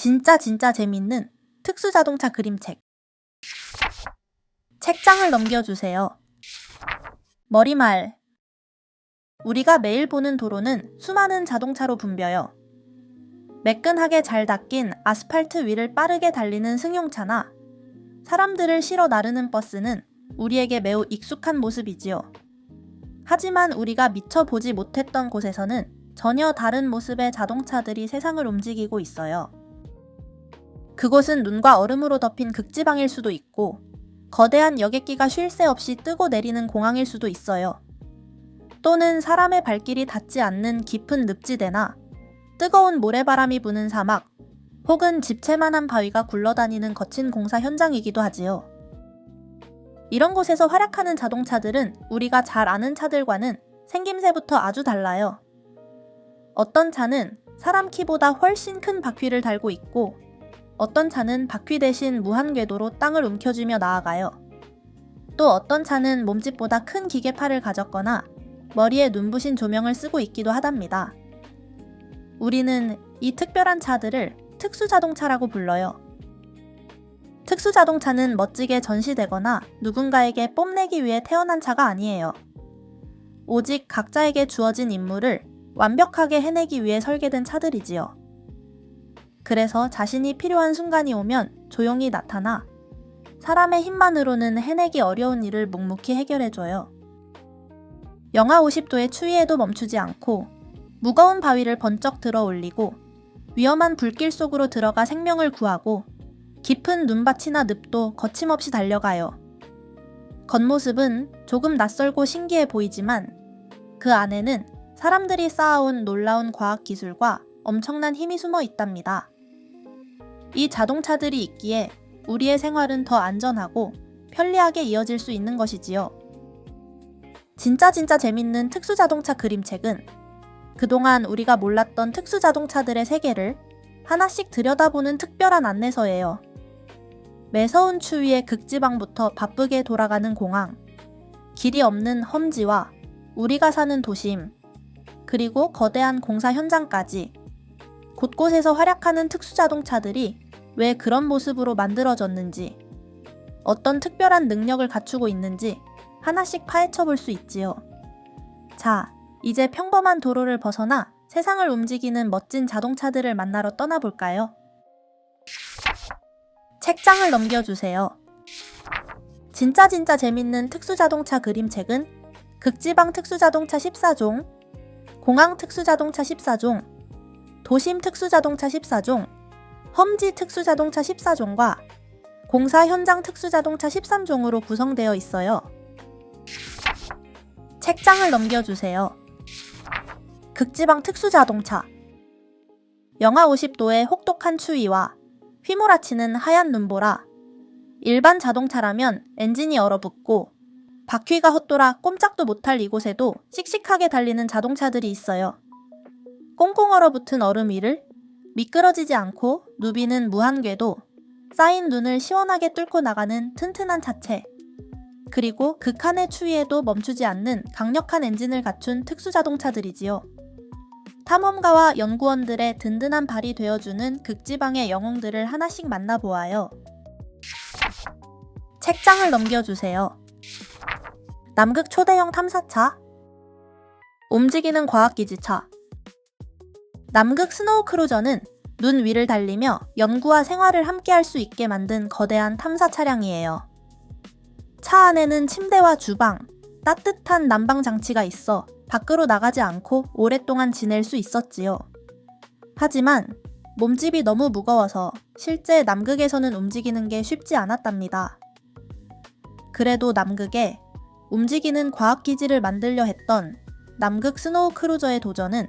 진짜 재밌는 특수자동차 그림책. 책장을 넘겨주세요. 머리말. 우리가 매일 보는 도로는 수많은 자동차로 붐벼요. 매끈하게 잘 닦인 아스팔트 위를 빠르게 달리는 승용차나 사람들을 실어 나르는 버스는 우리에게 매우 익숙한 모습이지요. 하지만 우리가 미처 보지 못했던 곳에서는 전혀 다른 모습의 자동차들이 세상을 움직이고 있어요. 그곳은 눈과 얼음으로 덮인 극지방일 수도 있고 거대한 여객기가 쉴 새 없이 뜨고 내리는 공항일 수도 있어요. 또는 사람의 발길이 닿지 않는 깊은 늪지대나 뜨거운 모래바람이 부는 사막, 혹은 집채만한 바위가 굴러다니는 거친 공사 현장이기도 하지요. 이런 곳에서 활약하는 자동차들은 우리가 잘 아는 차들과는 생김새부터 아주 달라요. 어떤 차는 사람 키보다 훨씬 큰 바퀴를 달고 있고 어떤 차는 바퀴 대신 무한궤도로 땅을 움켜쥐며 나아가요. 또 어떤 차는 몸집보다 큰 기계팔을 가졌거나 머리에 눈부신 조명을 쓰고 있기도 하답니다. 우리는 이 특별한 차들을 특수자동차라고 불러요. 특수자동차는 멋지게 전시되거나 누군가에게 뽐내기 위해 태어난 차가 아니에요. 오직 각자에게 주어진 임무를 완벽하게 해내기 위해 설계된 차들이지요. 그래서 자신이 필요한 순간이 오면 조용히 나타나 사람의 힘만으로는 해내기 어려운 일을 묵묵히 해결해줘요. 영하 50도의 추위에도 멈추지 않고 무거운 바위를 번쩍 들어 올리고 위험한 불길 속으로 들어가 생명을 구하고 깊은 눈밭이나 늪도 거침없이 달려가요. 겉모습은 조금 낯설고 신기해 보이지만 그 안에는 사람들이 쌓아온 놀라운 과학기술과 엄청난 힘이 숨어 있답니다. 이 자동차들이 있기에 우리의 생활은 더 안전하고 편리하게 이어질 수 있는 것이지요. 진짜 재밌는 특수자동차 그림책은 그동안 우리가 몰랐던 특수자동차들의 세계를 하나씩 들여다보는 특별한 안내서예요. 매서운 추위의 극지방부터 바쁘게 돌아가는 공항, 길이 없는 험지와 우리가 사는 도심, 그리고 거대한 공사 현장까지 곳곳에서 활약하는 특수자동차들이 왜 그런 모습으로 만들어졌는지, 어떤 특별한 능력을 갖추고 있는지 하나씩 파헤쳐 볼 수 있지요. 자, 이제 평범한 도로를 벗어나 세상을 움직이는 멋진 자동차들을 만나러 떠나볼까요? 책장을 넘겨주세요. 진짜 재밌는 특수자동차 그림책은 극지방 특수자동차 14종, 공항 특수자동차 14종, 도심 특수자동차 14종, 험지 특수자동차 14종과 공사 현장 특수자동차 13종으로 구성되어 있어요. 책장을 넘겨주세요. 극지방 특수자동차. 영하 50도의 혹독한 추위와 휘몰아치는 하얀 눈보라. 일반 자동차라면 엔진이 얼어붙고 바퀴가 헛돌아 꼼짝도 못할 이곳에도 씩씩하게 달리는 자동차들이 있어요. 꽁꽁 얼어붙은 얼음 위를 미끄러지지 않고 누비는 무한궤도, 쌓인 눈을 시원하게 뚫고 나가는 튼튼한 차체, 그리고 극한의 추위에도 멈추지 않는 강력한 엔진을 갖춘 특수자동차들이지요. 탐험가와 연구원들의 든든한 발이 되어주는 극지방의 영웅들을 하나씩 만나보아요. 책장을 넘겨주세요. 남극 초대형 탐사차, 움직이는 과학기지차. 남극 스노우 크루저는 눈 위를 달리며 연구와 생활을 함께할 수 있게 만든 거대한 탐사 차량이에요. 차 안에는 침대와 주방, 따뜻한 난방 장치가 있어 밖으로 나가지 않고 오랫동안 지낼 수 있었지요. 하지만 몸집이 너무 무거워서 실제 남극에서는 움직이는 게 쉽지 않았답니다. 그래도 남극에 움직이는 과학기지를 만들려 했던 남극 스노우 크루저의 도전은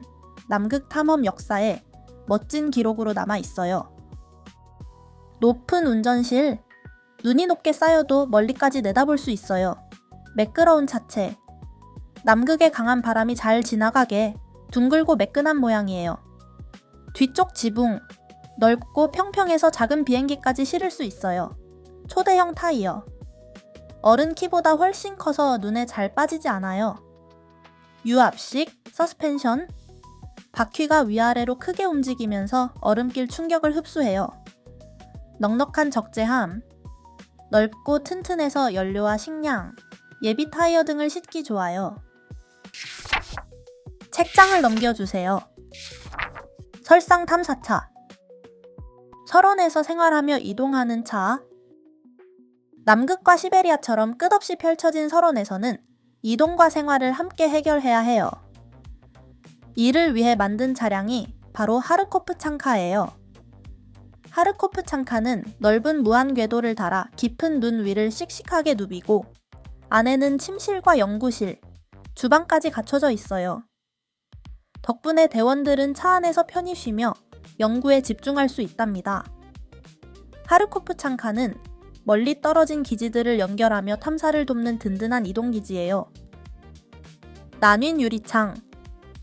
남극 탐험 역사에 멋진 기록으로 남아 있어요. 높은 운전실, 눈이 높게 쌓여도 멀리까지 내다볼 수 있어요. 매끄러운 차체, 남극의 강한 바람이 잘 지나가게 둥글고 매끈한 모양이에요. 뒤쪽 지붕, 넓고 평평해서 작은 비행기까지 실을 수 있어요. 초대형 타이어, 어른 키보다 훨씬 커서 눈에 잘 빠지지 않아요. 유압식, 서스펜션, 바퀴가 위아래로 크게 움직이면서 얼음길 충격을 흡수해요. 넉넉한 적재함, 넓고 튼튼해서 연료와 식량, 예비 타이어 등을 싣기 좋아요. 책장을 넘겨주세요. 설상 탐사차. 설원에서 생활하며 이동하는 차. 남극과 시베리아처럼 끝없이 펼쳐진 설원에서는 이동과 생활을 함께 해결해야 해요. 이를 위해 만든 차량이 바로 하르코프 창카예요. 하르코프 창카는 넓은 무한 궤도를 달아 깊은 눈 위를 씩씩하게 누비고 안에는 침실과 연구실, 주방까지 갖춰져 있어요. 덕분에 대원들은 차 안에서 편히 쉬며 연구에 집중할 수 있답니다. 하르코프 창카는 멀리 떨어진 기지들을 연결하며 탐사를 돕는 든든한 이동기지예요. 나뉜 유리창.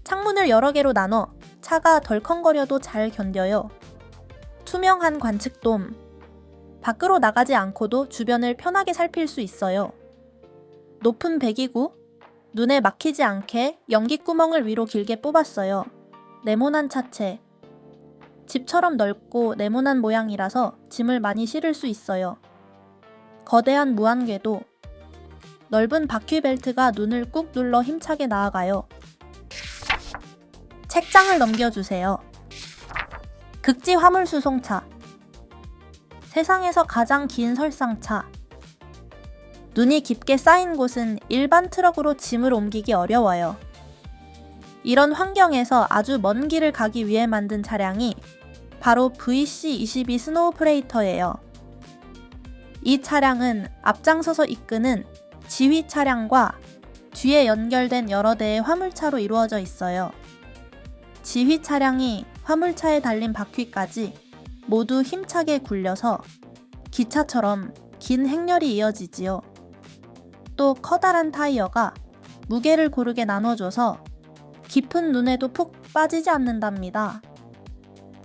창문을 여러 개로 나눠 차가 덜컹거려도 잘 견뎌요. 투명한 관측돔. 밖으로 나가지 않고도 주변을 편하게 살필 수 있어요. 높은 배기구. 눈에 막히지 않게 연기구멍을 위로 길게 뽑았어요. 네모난 차체. 집처럼 넓고 네모난 모양이라서 짐을 많이 실을 수 있어요. 거대한 무한궤도. 넓은 바퀴 벨트가 눈을 꾹 눌러 힘차게 나아가요. 책장을 넘겨주세요. 극지 화물 수송차. 세상에서 가장 긴 설상차. 눈이 깊게 쌓인 곳은 일반 트럭으로 짐을 옮기기 어려워요. 이런 환경에서 아주 먼 길을 가기 위해 만든 차량이 바로 VC22 스노우프레이터예요. 이 차량은 앞장서서 이끄는 지휘 차량과 뒤에 연결된 여러 대의 화물차로 이루어져 있어요. 지휘 차량이 화물차에 달린 바퀴까지 모두 힘차게 굴려서 기차처럼 긴 행렬이 이어지지요. 또 커다란 타이어가 무게를 고르게 나눠줘서 깊은 눈에도 푹 빠지지 않는답니다.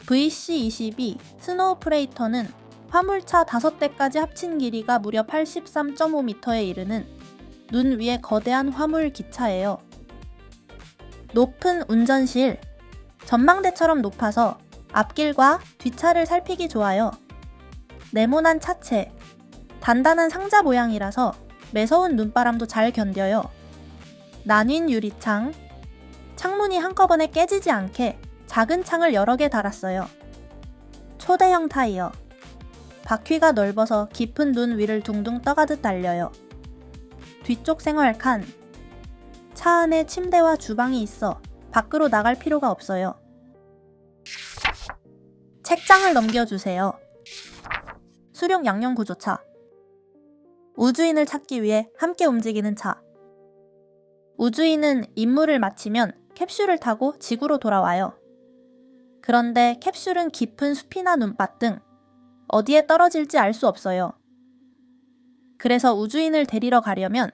VC22 스노우프레이터는 화물차 5대까지 합친 길이가 무려 83.5m에 이르는 눈 위의 거대한 화물 기차예요. 높은 운전실. 전망대처럼 높아서 앞길과 뒷차를 살피기 좋아요. 네모난 차체. 단단한 상자 모양이라서 매서운 눈바람도 잘 견뎌요. 나뉜 유리창. 창문이 한꺼번에 깨지지 않게 작은 창을 여러 개 달았어요. 초대형 타이어. 바퀴가 넓어서 깊은 눈 위를 둥둥 떠가듯 달려요. 뒤쪽 생활 칸. 차 안에 침대와 주방이 있어 밖으로 나갈 필요가 없어요. 책장을 넘겨주세요. 수륙 양용 구조차. 우주인을 찾기 위해 함께 움직이는 차. 우주인은 임무를 마치면 캡슐을 타고 지구로 돌아와요. 그런데 캡슐은 깊은 숲이나 눈밭 등 어디에 떨어질지 알 수 없어요. 그래서 우주인을 데리러 가려면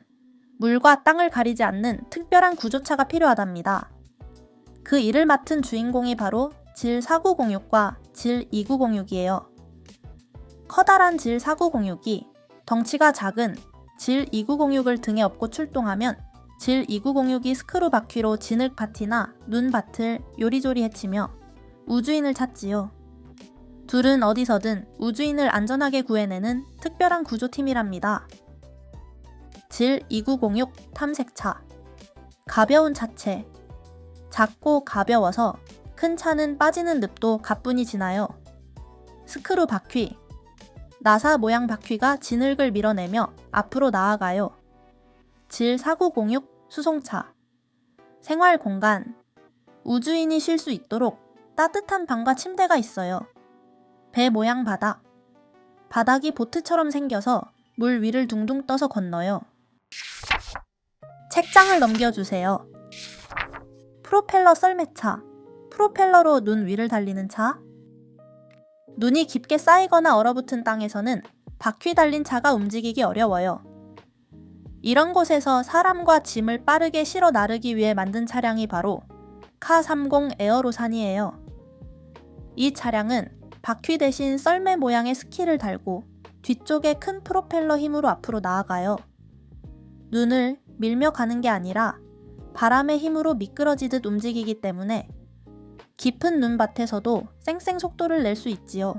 물과 땅을 가리지 않는 특별한 구조차가 필요하답니다. 그 일을 맡은 주인공이 바로 질 4906과 질 2906이에요. 커다란 질 4906이 덩치가 작은 질 2906을 등에 업고 출동하면 질 2906이 스크루 바퀴로 진흙밭이나 눈밭을 요리조리 해치며 우주인을 찾지요. 둘은 어디서든 우주인을 안전하게 구해내는 특별한 구조팀이랍니다. 질 2906 탐색차. 가벼운 차체. 작고 가벼워서 큰 차는 빠지는 늪도 가뿐히 지나요. 스크루 바퀴. 나사 모양 바퀴가 진흙을 밀어내며 앞으로 나아가요. 질 4906 수송차. 생활 공간. 우주인이 쉴 수 있도록 따뜻한 방과 침대가 있어요. 배 모양 바닥. 바닥이 보트처럼 생겨서 물 위를 둥둥 떠서 건너요. 책장을 넘겨주세요. 프로펠러 썰매차. 프로펠러로 눈 위를 달리는 차. 눈이 깊게 쌓이거나 얼어붙은 땅에서는 바퀴 달린 차가 움직이기 어려워요. 이런 곳에서 사람과 짐을 빠르게 실어 나르기 위해 만든 차량이 바로 카30 에어로산이에요. 이 차량은 바퀴 대신 썰매 모양의 스키를 달고 뒤쪽에 큰 프로펠러 힘으로 앞으로 나아가요. 눈을 밀며 가는 게 아니라 바람의 힘으로 미끄러지듯 움직이기 때문에 깊은 눈밭에서도 쌩쌩 속도를 낼 수 있지요.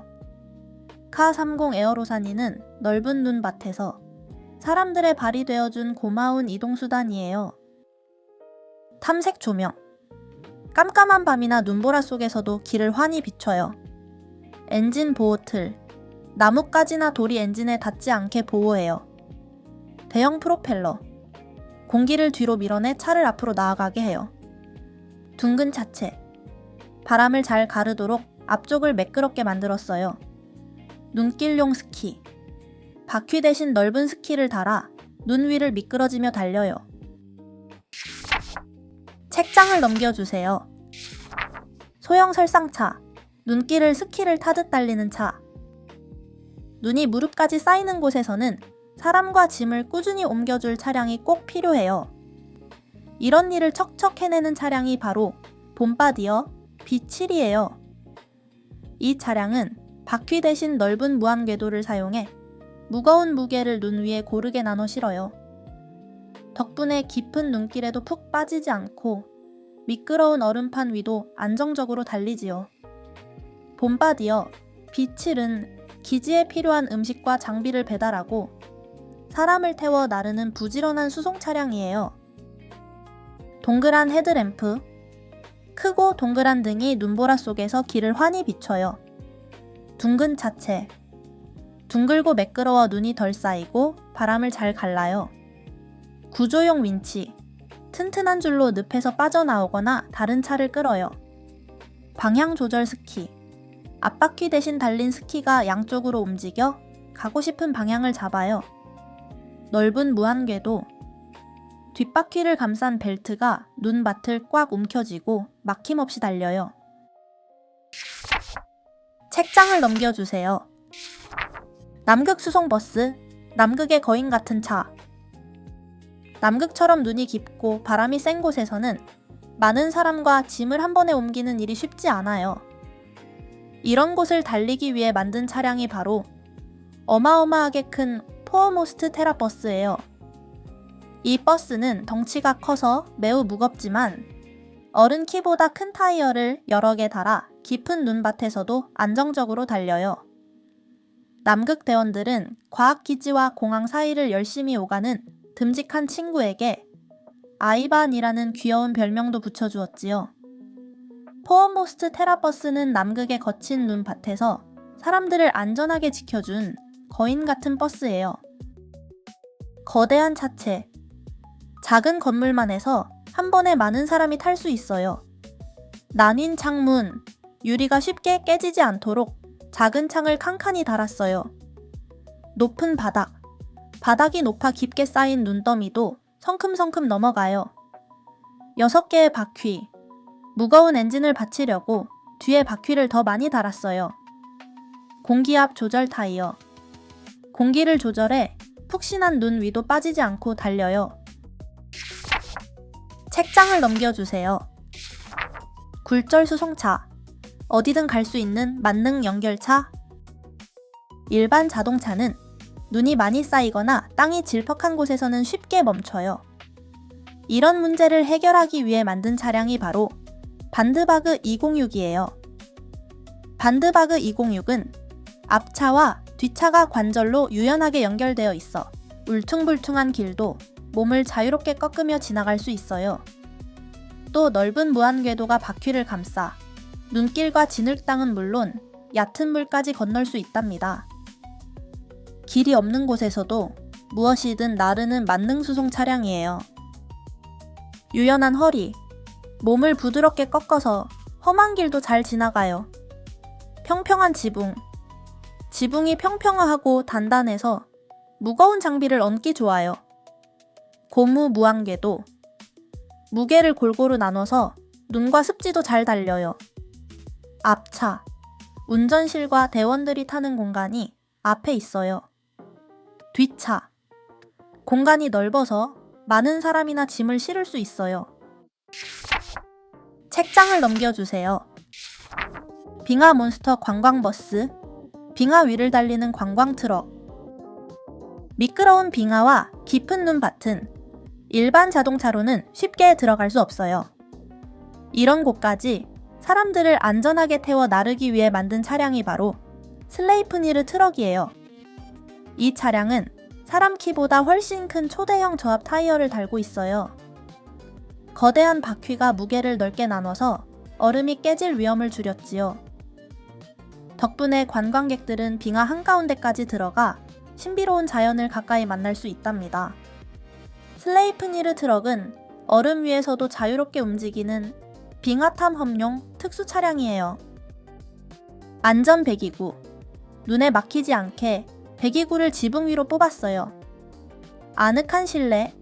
카30 에어로사니는 넓은 눈밭에서 사람들의 발이 되어준 고마운 이동수단이에요. 탐색 조명. 깜깜한 밤이나 눈보라 속에서도 길을 환히 비춰요. 엔진 보호 틀. 나뭇가지나 돌이 엔진에 닿지 않게 보호해요. 대형 프로펠러. 공기를 뒤로 밀어내 차를 앞으로 나아가게 해요. 둥근 차체. 바람을 잘 가르도록 앞쪽을 매끄럽게 만들었어요. 눈길용 스키. 바퀴 대신 넓은 스키를 달아 눈 위를 미끄러지며 달려요. 책장을 넘겨주세요. 소형 설상차. 눈길을 스키를 타듯 달리는 차. 눈이 무릎까지 쌓이는 곳에서는 사람과 짐을 꾸준히 옮겨줄 차량이 꼭 필요해요. 이런 일을 척척 해내는 차량이 바로 봄바디어 B7이에요. 이 차량은 바퀴 대신 넓은 무한궤도를 사용해 무거운 무게를 눈 위에 고르게 나눠 실어요. 덕분에 깊은 눈길에도 푹 빠지지 않고 미끄러운 얼음판 위도 안정적으로 달리지요. 봄바디어 B7은 기지에 필요한 음식과 장비를 배달하고 사람을 태워 나르는 부지런한 수송 차량이에요. 동그란 헤드램프. 크고 동그란 등이 눈보라 속에서 길을 환히 비춰요. 둥근 차체. 둥글고 매끄러워 눈이 덜 쌓이고 바람을 잘 갈라요. 구조용 윈치. 튼튼한 줄로 늪에서 빠져나오거나 다른 차를 끌어요. 방향 조절 스키. 앞바퀴 대신 달린 스키가 양쪽으로 움직여 가고 싶은 방향을 잡아요. 넓은 무한궤도. 뒷바퀴를 감싼 벨트가 눈밭을 꽉 움켜쥐고 막힘없이 달려요. 책장을 넘겨주세요. 남극 수송버스. 남극의 거인 같은 차. 남극처럼 눈이 깊고 바람이 센 곳에서는 많은 사람과 짐을 한 번에 옮기는 일이 쉽지 않아요. 이런 곳을 달리기 위해 만든 차량이 바로 어마어마하게 큰 포어모스트 테라버스예요. 이 버스는 덩치가 커서 매우 무겁지만 어른 키보다 큰 타이어를 여러 개 달아 깊은 눈밭에서도 안정적으로 달려요. 남극 대원들은 과학기지와 공항 사이를 열심히 오가는 듬직한 친구에게 아이반이라는 귀여운 별명도 붙여주었지요. 포어모스트 테라버스는 남극의 거친 눈밭에서 사람들을 안전하게 지켜준 거인 같은 버스예요. 거대한 차체. 작은 건물만 해서 한 번에 많은 사람이 탈 수 있어요. 나뉜 창문. 유리가 쉽게 깨지지 않도록 작은 창을 칸칸이 달았어요. 높은 바닥. 바닥이 높아 깊게 쌓인 눈더미도 성큼성큼 넘어가요. 6개의 바퀴. 무거운 엔진을 받치려고 뒤에 바퀴를 더 많이 달았어요. 공기압 조절 타이어. 공기를 조절해 푹신한 눈 위도 빠지지 않고 달려요. 책장을 넘겨주세요. 굴절 수송차. 어디든 갈 수 있는 만능 연결차. 일반 자동차는 눈이 많이 쌓이거나 땅이 질퍽한 곳에서는 쉽게 멈춰요. 이런 문제를 해결하기 위해 만든 차량이 바로 반드바그 206이에요. 반드바그 206은 앞차와 뒷차가 관절로 유연하게 연결되어 있어 울퉁불퉁한 길도 몸을 자유롭게 꺾으며 지나갈 수 있어요. 또 넓은 무한궤도가 바퀴를 감싸 눈길과 진흙땅은 물론 얕은 물까지 건널 수 있답니다. 길이 없는 곳에서도 무엇이든 나르는 만능 수송 차량이에요. 유연한 허리. 몸을 부드럽게 꺾어서 험한 길도 잘 지나가요. 평평한 지붕. 지붕이 평평하고 단단해서 무거운 장비를 얹기 좋아요. 고무 무한궤도. 무게를 골고루 나눠서 눈과 습지도 잘 달려요. 앞차. 운전실과 대원들이 타는 공간이 앞에 있어요. 뒷차. 공간이 넓어서 많은 사람이나 짐을 실을 수 있어요. 책장을 넘겨주세요. 빙하몬스터 관광버스. 빙하 위를 달리는 관광트럭. 미끄러운 빙하와 깊은 눈밭은 일반 자동차로는 쉽게 들어갈 수 없어요. 이런 곳까지 사람들을 안전하게 태워 나르기 위해 만든 차량이 바로 슬레이프니르 트럭이에요. 이 차량은 사람 키보다 훨씬 큰 초대형 저압 타이어를 달고 있어요. 거대한 바퀴가 무게를 넓게 나눠서 얼음이 깨질 위험을 줄였지요. 덕분에 관광객들은 빙하 한가운데까지 들어가 신비로운 자연을 가까이 만날 수 있답니다. 슬레이프니르 트럭은 얼음 위에서도 자유롭게 움직이는 빙하 탐험용 특수 차량이에요. 안전 배기구. 눈에 막히지 않게 배기구를 지붕 위로 뽑았어요. 아늑한 실내.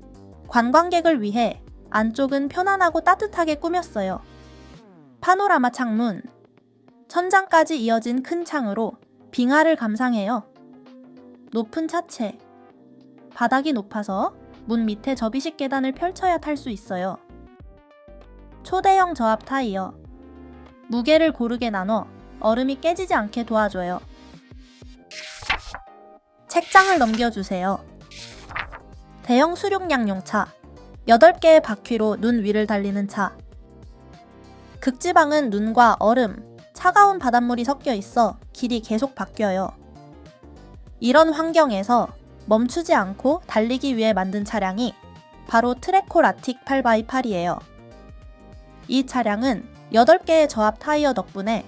관광객을 위해 안쪽은 편안하고 따뜻하게 꾸몄어요. 파노라마 창문. 천장까지 이어진 큰 창으로 빙하를 감상해요. 높은 차체. 바닥이 높아서 문 밑에 접이식 계단을 펼쳐야 탈 수 있어요. 초대형 저압 타이어. 무게를 고르게 나눠 얼음이 깨지지 않게 도와줘요. 책장을 넘겨주세요. 대형 수륙 양용차. 8개의 바퀴로 눈 위를 달리는 차. 극지방은 눈과 얼음, 차가운 바닷물이 섞여 있어 길이 계속 바뀌어요. 이런 환경에서 멈추지 않고 달리기 위해 만든 차량이 바로 트레코 라틱 8x8이에요. 이 차량은 8개의 저압 타이어 덕분에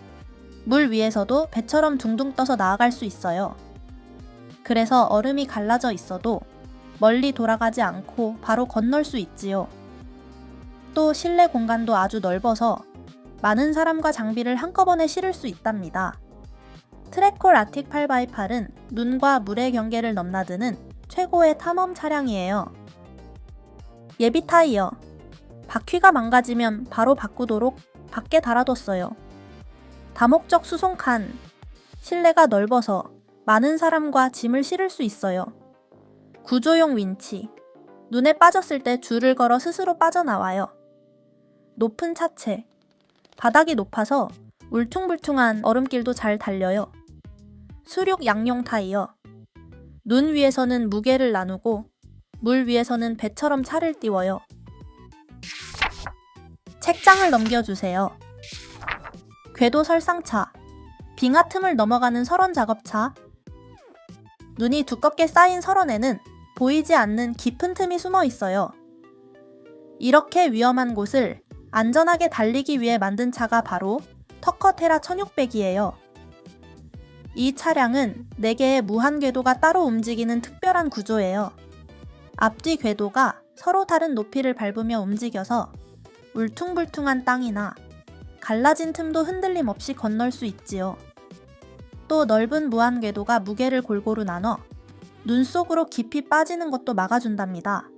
물 위에서도 배처럼 둥둥 떠서 나아갈 수 있어요. 그래서 얼음이 갈라져 있어도 멀리 돌아가지 않고 바로 건널 수 있지요. 또 실내 공간도 아주 넓어서 많은 사람과 장비를 한꺼번에 실을 수 있답니다. 트레코 라틱 8x8은 눈과 물의 경계를 넘나드는 최고의 탐험 차량이에요. 예비 타이어. 바퀴가 망가지면 바로 바꾸도록 밖에 달아뒀어요. 다목적 수송칸. 실내가 넓어서 많은 사람과 짐을 실을 수 있어요. 구조용 윈치. 눈에 빠졌을 때 줄을 걸어 스스로 빠져나와요. 높은 차체. 바닥이 높아서 울퉁불퉁한 얼음길도 잘 달려요. 수륙 양용 타이어. 눈 위에서는 무게를 나누고 물 위에서는 배처럼 차를 띄워요. 책장을 넘겨주세요. 궤도 설상차. 빙하 틈을 넘어가는 설원 작업차. 눈이 두껍게 쌓인 설원에는 보이지 않는 깊은 틈이 숨어 있어요. 이렇게 위험한 곳을 안전하게 달리기 위해 만든 차가 바로 터커테라 1600이에요. 이 차량은 4개의 무한 궤도가 따로 움직이는 특별한 구조예요. 앞뒤 궤도가 서로 다른 높이를 밟으며 움직여서 울퉁불퉁한 땅이나 갈라진 틈도 흔들림 없이 건널 수 있지요. 또 넓은 무한 궤도가 무게를 골고루 나눠 눈 속으로 깊이 빠지는 것도 막아준답니다.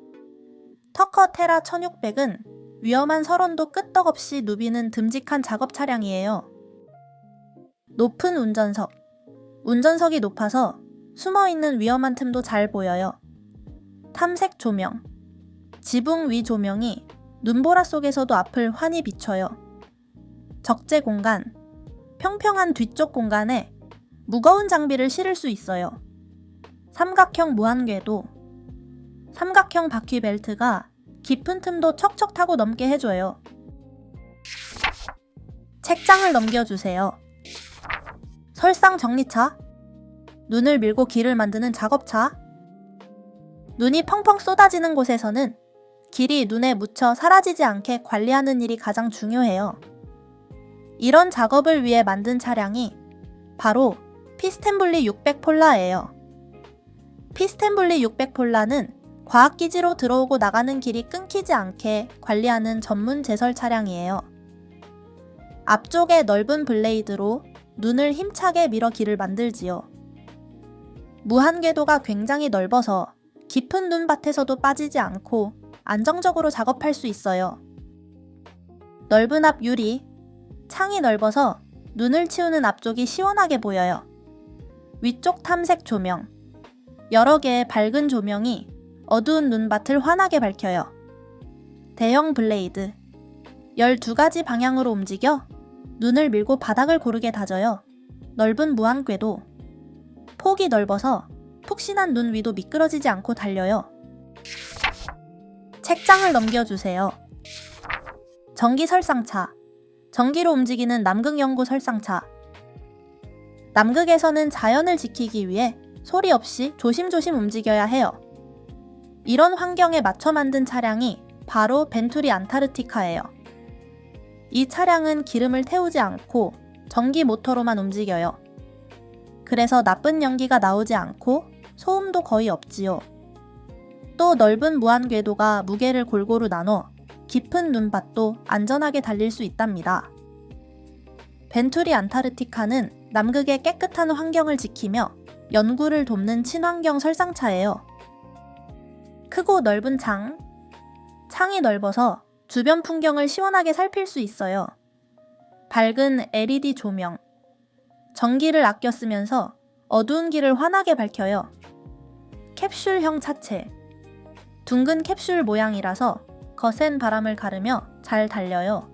터커테라 1600은 위험한 설원도 끄떡없이 누비는 듬직한 작업 차량이에요. 높은 운전석. 운전석이 높아서 숨어있는 위험한 틈도 잘 보여요. 탐색 조명. 지붕 위 조명이 눈보라 속에서도 앞을 환히 비춰요. 적재 공간. 평평한 뒤쪽 공간에 무거운 장비를 실을 수 있어요. 삼각형 무한궤도. 삼각형 바퀴 벨트가 깊은 틈도 척척 타고 넘게 해줘요. 책장을 넘겨주세요. 설상 정리차. 눈을 밀고 길을 만드는 작업차. 눈이 펑펑 쏟아지는 곳에서는 길이 눈에 묻혀 사라지지 않게 관리하는 일이 가장 중요해요. 이런 작업을 위해 만든 차량이 바로 피스텐블리 600 폴라예요. 피스텐블리 600 폴라는 과학기지로 들어오고 나가는 길이 끊기지 않게 관리하는 전문 제설 차량이에요. 앞쪽에 넓은 블레이드로 눈을 힘차게 밀어 길을 만들지요. 무한궤도가 굉장히 넓어서 깊은 눈밭에서도 빠지지 않고 안정적으로 작업할 수 있어요. 넓은 앞 유리. 창이 넓어서 눈을 치우는 앞쪽이 시원하게 보여요. 위쪽 탐색 조명. 여러 개의 밝은 조명이 어두운 눈밭을 환하게 밝혀요. 대형 블레이드. 12가지 방향으로 움직여 눈을 밀고 바닥을 고르게 다져요. 넓은 무한궤도. 폭이 넓어서 푹신한 눈 위도 미끄러지지 않고 달려요. 책장을 넘겨주세요. 전기 설상차. 전기로 움직이는 남극 연구 설상차. 남극에서는 자연을 지키기 위해 소리 없이 조심조심 움직여야 해요. 이런 환경에 맞춰 만든 차량이 바로 벤투리 안타르티카예요. 이 차량은 기름을 태우지 않고 전기 모터로만 움직여요. 그래서 나쁜 연기가 나오지 않고 소음도 거의 없지요. 또 넓은 무한 궤도가 무게를 골고루 나눠 깊은 눈밭도 안전하게 달릴 수 있답니다. 벤투리 안타르티카는 남극의 깨끗한 환경을 지키며 연구를 돕는 친환경 설상차예요. 크고 넓은 창이 넓어서 주변 풍경을 시원하게 살필 수 있어요. 밝은 LED 조명, 전기를 아껴 쓰면서 어두운 길을 환하게 밝혀요. 캡슐형 차체, 둥근 캡슐 모양이라서 거센 바람을 가르며 잘 달려요.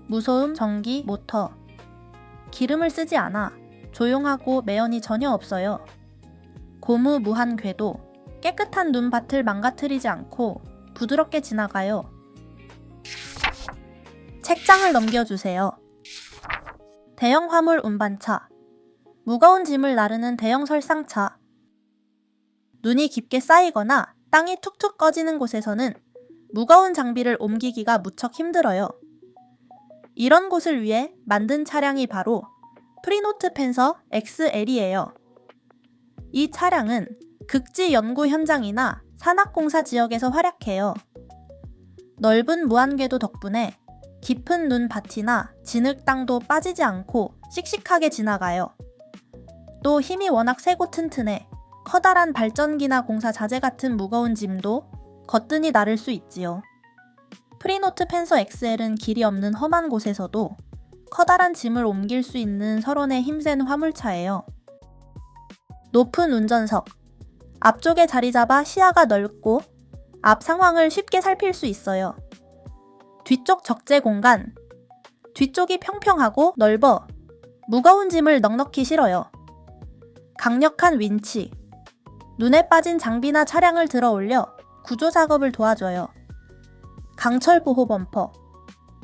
무소음 전기 모터, 기름을 쓰지 않아 조용하고 매연이 전혀 없어요. 고무 무한 궤도, 깨끗한 눈밭을 망가뜨리지 않고 부드럽게 지나가요. 책장을 넘겨주세요. 대형 화물 운반차, 무거운 짐을 나르는 대형 설상차. 눈이 깊게 쌓이거나 땅이 툭툭 꺼지는 곳에서는 무거운 장비를 옮기기가 무척 힘들어요. 이런 곳을 위해 만든 차량이 바로 프리노트 펜서 XL이에요. 이 차량은 극지 연구 현장이나 산악공사 지역에서 활약해요. 넓은 무한궤도 덕분에 깊은 눈밭이나 진흙 땅도 빠지지 않고 씩씩하게 지나가요. 또 힘이 워낙 세고 튼튼해 커다란 발전기나 공사 자재 같은 무거운 짐도 거뜬히 나를 수 있지요. 프리노트 펜서 XL은 길이 없는 험한 곳에서도 커다란 짐을 옮길 수 있는 서론의 힘센 화물차예요. 높은 운전석, 앞쪽에 자리 잡아 시야가 넓고 앞 상황을 쉽게 살필 수 있어요. 뒤쪽 적재 공간, 뒤쪽이 평평하고 넓어 무거운 짐을 넉넉히 실어요. 강력한 윈치, 눈에 빠진 장비나 차량을 들어 올려 구조 작업을 도와줘요. 강철 보호 범퍼,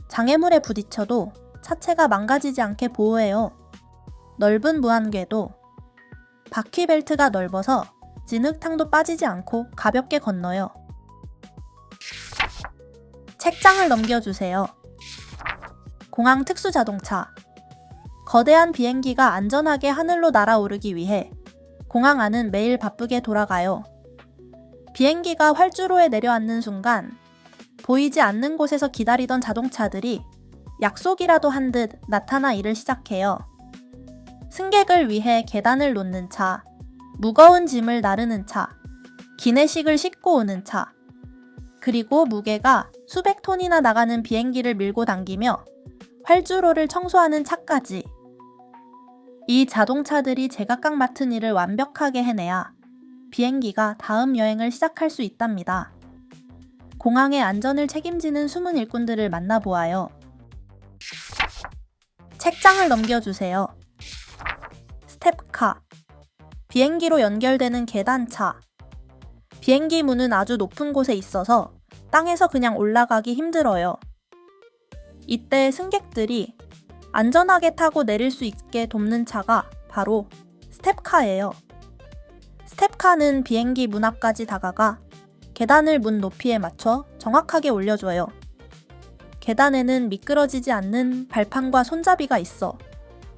장애물에 부딪혀도 차체가 망가지지 않게 보호해요. 넓은 무한궤도, 바퀴 벨트가 넓어서 진흙탕도 빠지지 않고 가볍게 건너요. 책장을 넘겨주세요. 공항 특수 자동차, 거대한 비행기가 안전하게 하늘로 날아오르기 위해 공항 안은 매일 바쁘게 돌아가요. 비행기가 활주로에 내려앉는 순간 보이지 않는 곳에서 기다리던 자동차들이 약속이라도 한 듯 나타나 일을 시작해요. 승객을 위해 계단을 놓는 차, 무거운 짐을 나르는 차, 기내식을 싣고 오는 차, 그리고 무게가 수백 톤이나 나가는 비행기를 밀고 당기며 활주로를 청소하는 차까지. 이 자동차들이 제각각 맡은 일을 완벽하게 해내야 비행기가 다음 여행을 시작할 수 있답니다. 공항의 안전을 책임지는 숨은 일꾼들을 만나보아요. 책장을 넘겨주세요. 스텝카, 비행기로 연결되는 계단차. 비행기 문은 아주 높은 곳에 있어서 땅에서 그냥 올라가기 힘들어요. 이때 승객들이 안전하게 타고 내릴 수 있게 돕는 차가 바로 스텝카예요. 스텝카는 비행기 문 앞까지 다가가 계단을 문 높이에 맞춰 정확하게 올려줘요. 계단에는 미끄러지지 않는 발판과 손잡이가 있어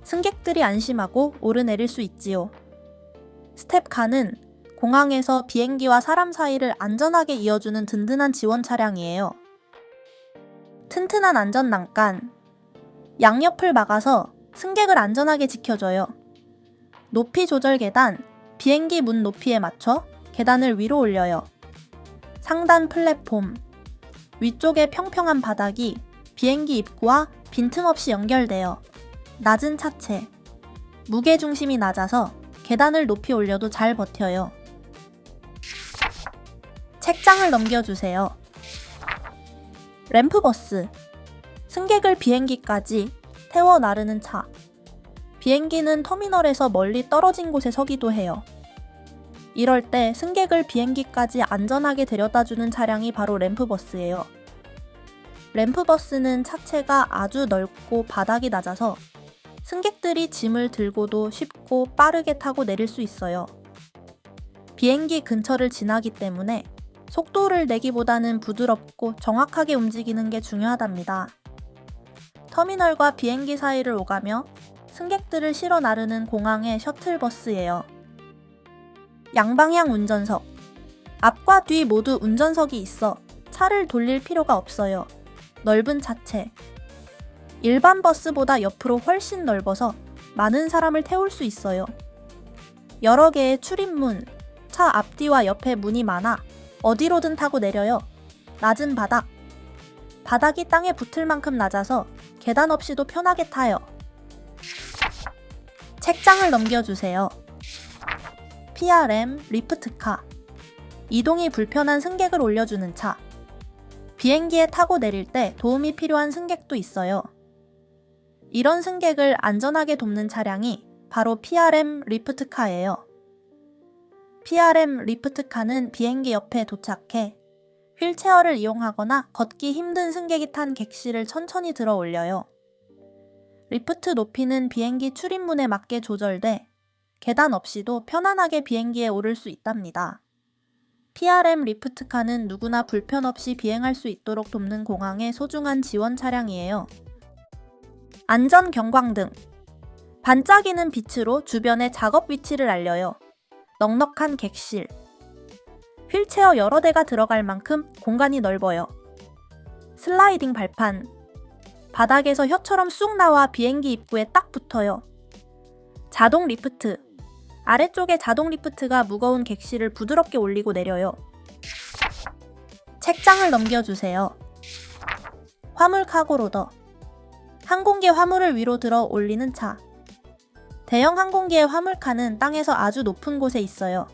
승객들이 안심하고 오르내릴 수 있지요. 스텝카는 공항에서 비행기와 사람 사이를 안전하게 이어주는 든든한 지원 차량이에요. 튼튼한 안전 난간, 양옆을 막아서 승객을 안전하게 지켜줘요. 높이 조절 계단, 비행기 문 높이에 맞춰 계단을 위로 올려요. 상단 플랫폼, 위쪽에 평평한 바닥이 비행기 입구와 빈틈없이 연결돼요. 낮은 차체, 무게중심이 낮아서 계단을 높이 올려도 잘 버텨요. 책장을 넘겨주세요. 램프버스, 승객을 비행기까지 태워 나르는 차. 비행기는 터미널에서 멀리 떨어진 곳에 서기도 해요. 이럴 때 승객을 비행기까지 안전하게 데려다주는 차량이 바로 램프버스예요. 램프버스는 차체가 아주 넓고 바닥이 낮아서 승객들이 짐을 들고도 쉽고 빠르게 타고 내릴 수 있어요. 비행기 근처를 지나기 때문에 속도를 내기보다는 부드럽고 정확하게 움직이는 게 중요하답니다. 터미널과 비행기 사이를 오가며 승객들을 실어 나르는 공항의 셔틀버스예요. 양방향 운전석. 앞과 뒤 모두 운전석이 있어 차를 돌릴 필요가 없어요. 넓은 차체. 일반 버스보다 옆으로 훨씬 넓어서 많은 사람을 태울 수 있어요. 여러 개의 출입문, 차 앞뒤와 옆에 문이 많아 어디로든 타고 내려요. 낮은 바닥. 바닥이 땅에 붙을 만큼 낮아서 계단 없이도 편하게 타요. 책장을 넘겨주세요. PRM 리프트카. 이동이 불편한 승객을 올려주는 차. 비행기에 타고 내릴 때 도움이 필요한 승객도 있어요. 이런 승객을 안전하게 돕는 차량이 바로 PRM 리프트카예요. PRM 리프트카는 비행기 옆에 도착해 휠체어를 이용하거나 걷기 힘든 승객이 탄 객실을 천천히 들어 올려요. 리프트 높이는 비행기 출입문에 맞게 조절돼 계단 없이도 편안하게 비행기에 오를 수 있답니다. PRM 리프트카는 누구나 불편 없이 비행할 수 있도록 돕는 공항의 소중한 지원 차량이에요. 안전 경광등. 반짝이는 빛으로 주변의 작업 위치를 알려요. 넉넉한 객실. 휠체어 여러 대가 들어갈 만큼 공간이 넓어요. 슬라이딩 발판. 바닥에서 혀처럼 쑥 나와 비행기 입구에 딱 붙어요. 자동 리프트. 아래쪽에 자동 리프트가 무거운 객실을 부드럽게 올리고 내려요. 책장을 넘겨주세요. 화물 카고로더. 항공기 화물을 위로 들어 올리는 차. 대형 항공기의 화물칸은 땅에서 아주 높은 곳에 있어요.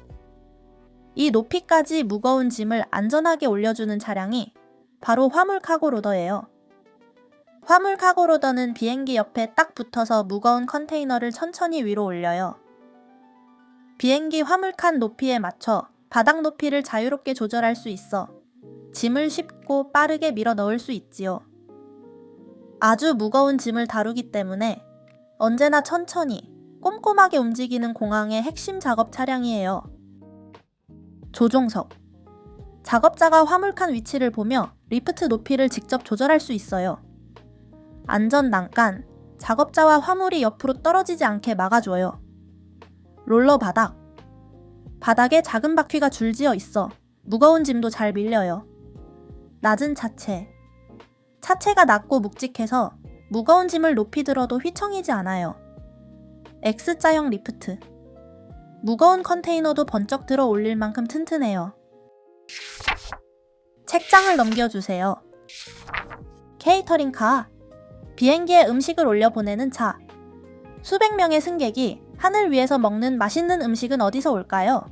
이 높이까지 무거운 짐을 안전하게 올려주는 차량이 바로 화물 카고로더예요. 화물 카고로더는 비행기 옆에 딱 붙어서 무거운 컨테이너를 천천히 위로 올려요. 비행기 화물칸 높이에 맞춰 바닥 높이를 자유롭게 조절할 수 있어 짐을 쉽고 빠르게 밀어 넣을 수 있지요. 아주 무거운 짐을 다루기 때문에 언제나 천천히 꼼꼼하게 움직이는 공항의 핵심 작업 차량이에요. 조종석. 작업자가 화물칸 위치를 보며 리프트 높이를 직접 조절할 수 있어요. 안전 난간. 작업자와 화물이 옆으로 떨어지지 않게 막아줘요. 롤러 바닥. 바닥에 작은 바퀴가 줄지어 있어 무거운 짐도 잘 밀려요. 낮은 차체. 차체가 낮고 묵직해서 무거운 짐을 높이 들어도 휘청이지 않아요. X자형 리프트. 무거운 컨테이너도 번쩍 들어 올릴 만큼 튼튼해요. 책장을 넘겨주세요. 케이터링 카. 비행기에 음식을 올려보내는 차. 수백 명의 승객이 하늘 위에서 먹는 맛있는 음식은 어디서 올까요?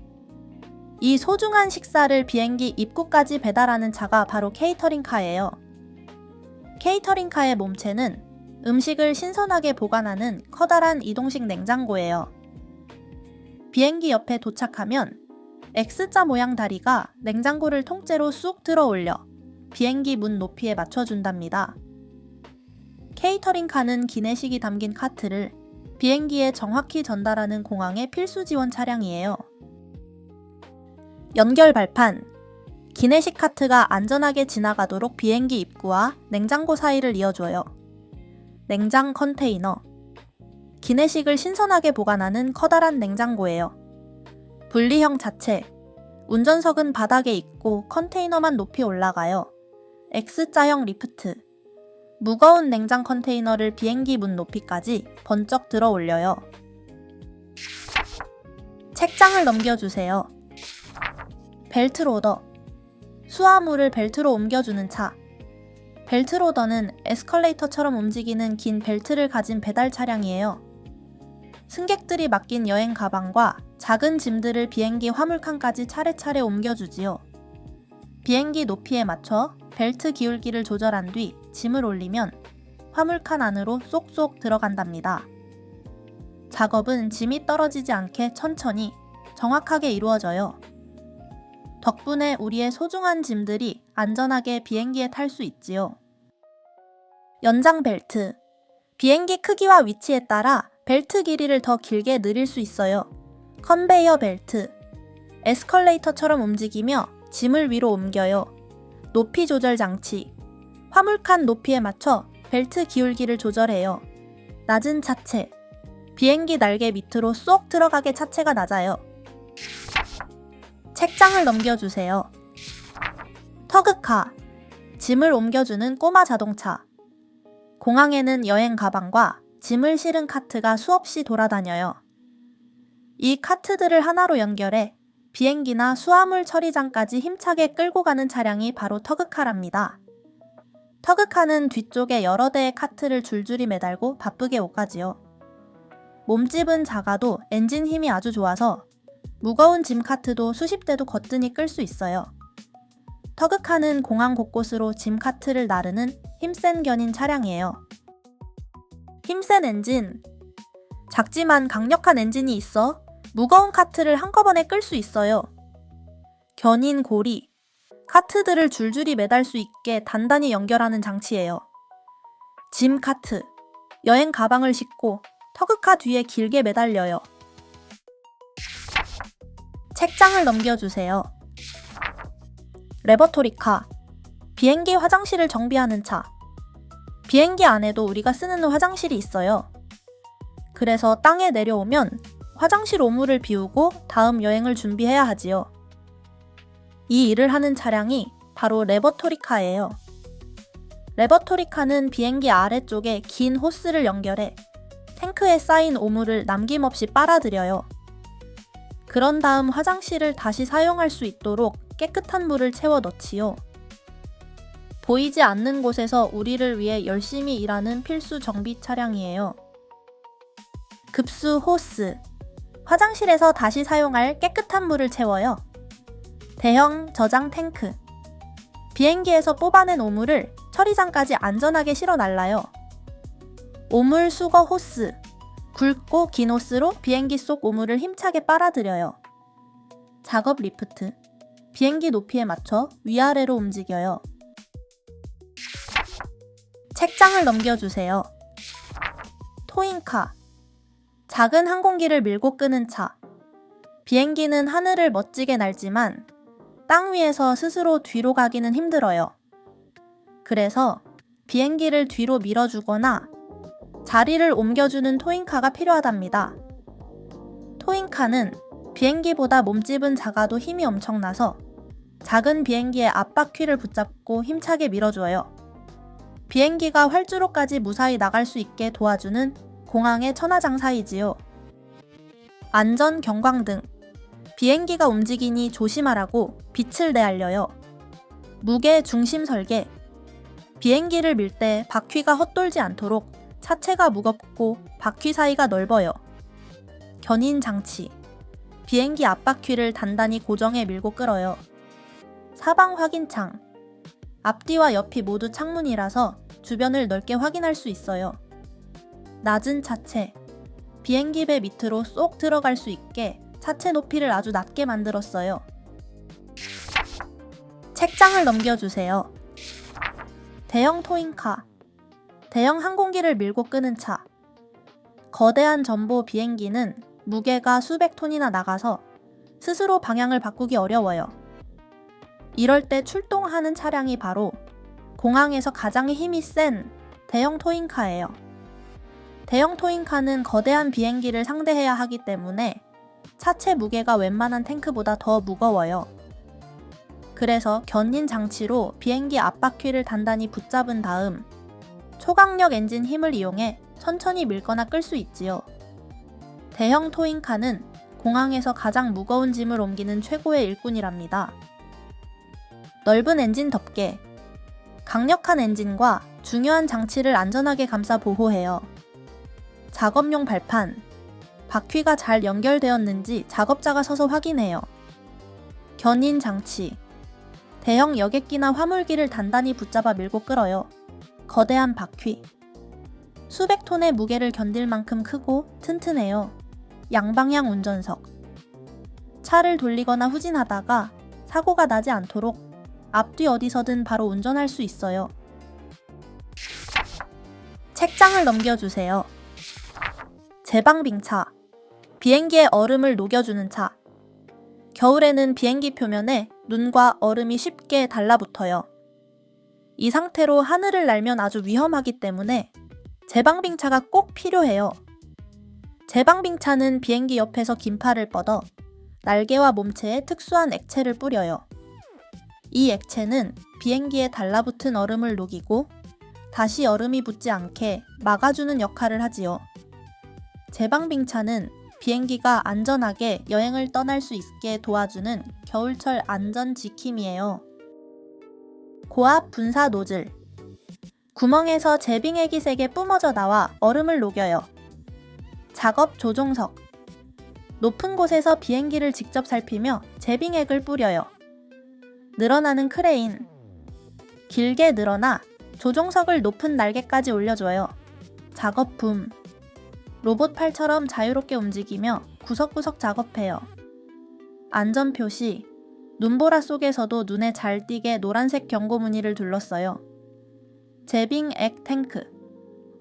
이 소중한 식사를 비행기 입구까지 배달하는 차가 바로 케이터링카예요. 케이터링카의 몸체는 음식을 신선하게 보관하는 커다란 이동식 냉장고예요. 비행기 옆에 도착하면 X자 모양 다리가 냉장고를 통째로 쑥 들어 올려 비행기 문 높이에 맞춰준답니다. 케이터링카는 기내식이 담긴 카트를 비행기에 정확히 전달하는 공항의 필수 지원 차량이에요. 연결 발판. 기내식 카트가 안전하게 지나가도록 비행기 입구와 냉장고 사이를 이어줘요. 냉장 컨테이너. 기내식을 신선하게 보관하는 커다란 냉장고예요. 분리형 자체. 운전석은 바닥에 있고 컨테이너만 높이 올라가요. X자형 리프트. 무거운 냉장 컨테이너를 비행기 문 높이까지 번쩍 들어 올려요. 책장을 넘겨주세요. 벨트로더. 수화물을 벨트로 옮겨주는 차. 벨트로더는 에스컬레이터처럼 움직이는 긴 벨트를 가진 배달 차량이에요. 승객들이 맡긴 여행 가방과 작은 짐들을 비행기 화물칸까지 차례차례 옮겨주지요. 비행기 높이에 맞춰 벨트 기울기를 조절한 뒤 짐을 올리면 화물칸 안으로 쏙쏙 들어간답니다. 작업은 짐이 떨어지지 않게 천천히 정확하게 이루어져요. 덕분에 우리의 소중한 짐들이 안전하게 비행기에 탈 수 있지요. 연장 벨트. 비행기 크기와 위치에 따라 벨트 길이를 더 길게 늘릴 수 있어요. 컨베이어 벨트. 에스컬레이터처럼 움직이며 짐을 위로 옮겨요. 높이 조절 장치. 화물칸 높이에 맞춰 벨트 기울기를 조절해요. 낮은 차체. 비행기 날개 밑으로 쏙 들어가게 차체가 낮아요. 책장을 넘겨주세요. 터그카. 짐을 옮겨주는 꼬마 자동차. 공항에는 여행 가방과 짐을 실은 카트가 수없이 돌아다녀요. 이 카트들을 하나로 연결해 비행기나 수화물 처리장까지 힘차게 끌고 가는 차량이 바로 터그카랍니다. 터그카는 뒤쪽에 여러 대의 카트를 줄줄이 매달고 바쁘게 오가지요. 몸집은 작아도 엔진 힘이 아주 좋아서 무거운 짐 카트도 수십 대도 거뜬히 끌 수 있어요. 터그카는 공항 곳곳으로 짐 카트를 나르는 힘센 견인 차량이에요. 힘센 엔진. 작지만 강력한 엔진이 있어 무거운 카트를 한꺼번에 끌 수 있어요. 견인 고리. 카트들을 줄줄이 매달 수 있게 단단히 연결하는 장치예요. 짐 카트. 여행 가방을 싣고 터그카 뒤에 길게 매달려요. 책장을 넘겨주세요. 레버토리카. 비행기 화장실을 정비하는 차. 비행기 안에도 우리가 쓰는 화장실이 있어요. 그래서 땅에 내려오면 화장실 오물을 비우고 다음 여행을 준비해야 하지요. 이 일을 하는 차량이 바로 레버토리카예요. 레버토리카는 비행기 아래쪽에 긴 호스를 연결해 탱크에 쌓인 오물을 남김없이 빨아들여요. 그런 다음 화장실을 다시 사용할 수 있도록 깨끗한 물을 채워 넣지요. 보이지 않는 곳에서 우리를 위해 열심히 일하는 필수 정비 차량이에요. 급수 호스. 화장실에서 다시 사용할 깨끗한 물을 채워요. 대형 저장 탱크. 비행기에서 뽑아낸 오물을 처리장까지 안전하게 실어 날라요. 오물 수거 호스. 굵고 긴 호스로 비행기 속 오물을 힘차게 빨아들여요. 작업 리프트. 비행기 높이에 맞춰 위아래로 움직여요. 책장을 넘겨주세요. 토잉카. 작은 항공기를 밀고 끄는 차. 비행기는 하늘을 멋지게 날지만 땅 위에서 스스로 뒤로 가기는 힘들어요. 그래서 비행기를 뒤로 밀어주거나 자리를 옮겨주는 토잉카가 필요하답니다. 토잉카는 비행기보다 몸집은 작아도 힘이 엄청나서 작은 비행기의 앞바퀴를 붙잡고 힘차게 밀어줘요. 비행기가 활주로까지 무사히 나갈 수 있게 도와주는 공항의 천하장사이지요. 안전 경광등. 비행기가 움직이니 조심하라고 빛을 내알려요. 무게 중심 설계. 비행기를 밀 때 바퀴가 헛돌지 않도록 차체가 무겁고 바퀴 사이가 넓어요. 견인 장치. 비행기 앞바퀴를 단단히 고정해 밀고 끌어요. 사방 확인창. 앞뒤와 옆이 모두 창문이라서 주변을 넓게 확인할 수 있어요. 낮은 차체. 비행기 배 밑으로 쏙 들어갈 수 있게 차체 높이를 아주 낮게 만들었어요. 책장을 넘겨주세요. 대형 토잉카. 대형 항공기를 밀고 끄는 차. 거대한 전보 비행기는 무게가 수백 톤이나 나가서 스스로 방향을 바꾸기 어려워요. 이럴 때 출동하는 차량이 바로 공항에서 가장 힘이 센 대형 토잉카예요. 대형 토잉카는 거대한 비행기를 상대해야 하기 때문에 차체 무게가 웬만한 탱크보다 더 무거워요. 그래서 견인 장치로 비행기 앞바퀴를 단단히 붙잡은 다음 초강력 엔진 힘을 이용해 천천히 밀거나 끌 수 있지요. 대형 토잉카는 공항에서 가장 무거운 짐을 옮기는 최고의 일꾼이랍니다. 넓은 엔진 덮개. 강력한 엔진과 중요한 장치를 안전하게 감싸 보호해요. 작업용 발판. 바퀴가 잘 연결되었는지 작업자가 서서 확인해요. 견인 장치. 대형 여객기나 화물기를 단단히 붙잡아 밀고 끌어요. 거대한 바퀴. 수백 톤의 무게를 견딜 만큼 크고 튼튼해요. 양방향 운전석. 차를 돌리거나 후진하다가 사고가 나지 않도록 앞뒤 어디서든 바로 운전할 수 있어요. 책장을 넘겨주세요. 제방빙차. 비행기의 얼음을 녹여주는 차. 겨울에는 비행기 표면에 눈과 얼음이 쉽게 달라붙어요. 이 상태로 하늘을 날면 아주 위험하기 때문에 제방빙차가 꼭 필요해요. 제방빙차는 비행기 옆에서 긴팔을 뻗어 날개와 몸체에 특수한 액체를 뿌려요. 이 액체는 비행기에 달라붙은 얼음을 녹이고 다시 얼음이 붙지 않게 막아주는 역할을 하지요. 제방빙차는 비행기가 안전하게 여행을 떠날 수 있게 도와주는 겨울철 안전 지킴이에요. 고압 분사 노즐. 구멍에서 제빙액이 세게 뿜어져 나와 얼음을 녹여요. 작업 조종석. 높은 곳에서 비행기를 직접 살피며 제빙액을 뿌려요. 늘어나는 크레인. 길게 늘어나 조종석을 높은 날개까지 올려줘요. 작업 붐. 로봇팔처럼 자유롭게 움직이며 구석구석 작업해요. 안전 표시. 눈보라 속에서도 눈에 잘 띄게 노란색 경고 무늬를 둘렀어요. 제빙액 탱크.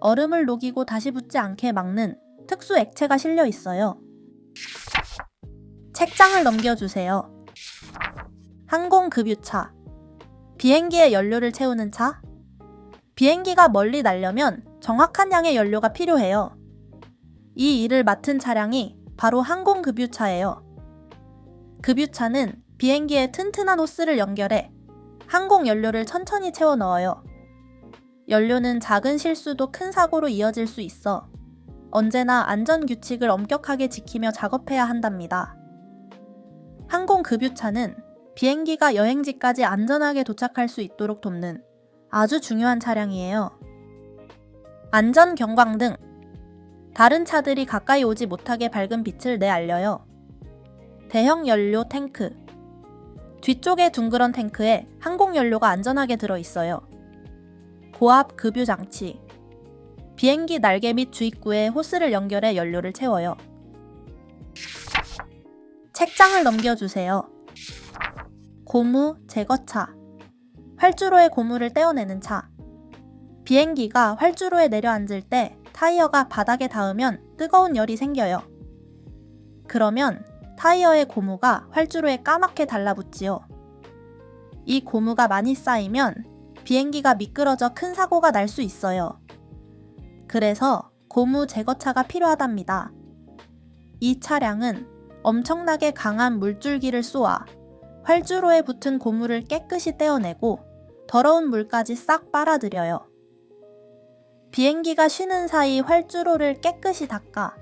얼음을 녹이고 다시 붙지 않게 막는 특수 액체가 실려 있어요. 책장을 넘겨주세요. 항공급유차. 비행기에 연료를 채우는 차. 비행기가 멀리 날려면 정확한 양의 연료가 필요해요. 이 일을 맡은 차량이 바로 항공급유차예요. 급유차는 비행기에 튼튼한 호스를 연결해 항공 연료를 천천히 채워 넣어요. 연료는 작은 실수도 큰 사고로 이어질 수 있어 언제나 안전규칙을 엄격하게 지키며 작업해야 한답니다. 항공급유차는 비행기가 여행지까지 안전하게 도착할 수 있도록 돕는 아주 중요한 차량이에요. 안전경광등. 다른 차들이 가까이 오지 못하게 밝은 빛을 내알려요. 대형 연료 탱크. 뒤쪽의 둥그런 탱크에 항공연료가 안전하게 들어있어요. 고압 급유 장치. 비행기 날개 및 주입구에 호스를 연결해 연료를 채워요. 책장을 넘겨주세요. 고무 제거차. 활주로의 고무를 떼어내는 차. 비행기가 활주로에 내려앉을 때 타이어가 바닥에 닿으면 뜨거운 열이 생겨요. 그러면 타이어의 고무가 활주로에 까맣게 달라붙지요. 이 고무가 많이 쌓이면 비행기가 미끄러져 큰 사고가 날 수 있어요. 그래서 고무 제거차가 필요하답니다. 이 차량은 엄청나게 강한 물줄기를 쏘아 활주로에 붙은 고무를 깨끗이 떼어내고 더러운 물까지 싹 빨아들여요. 비행기가 쉬는 사이 활주로를 깨끗이 닦아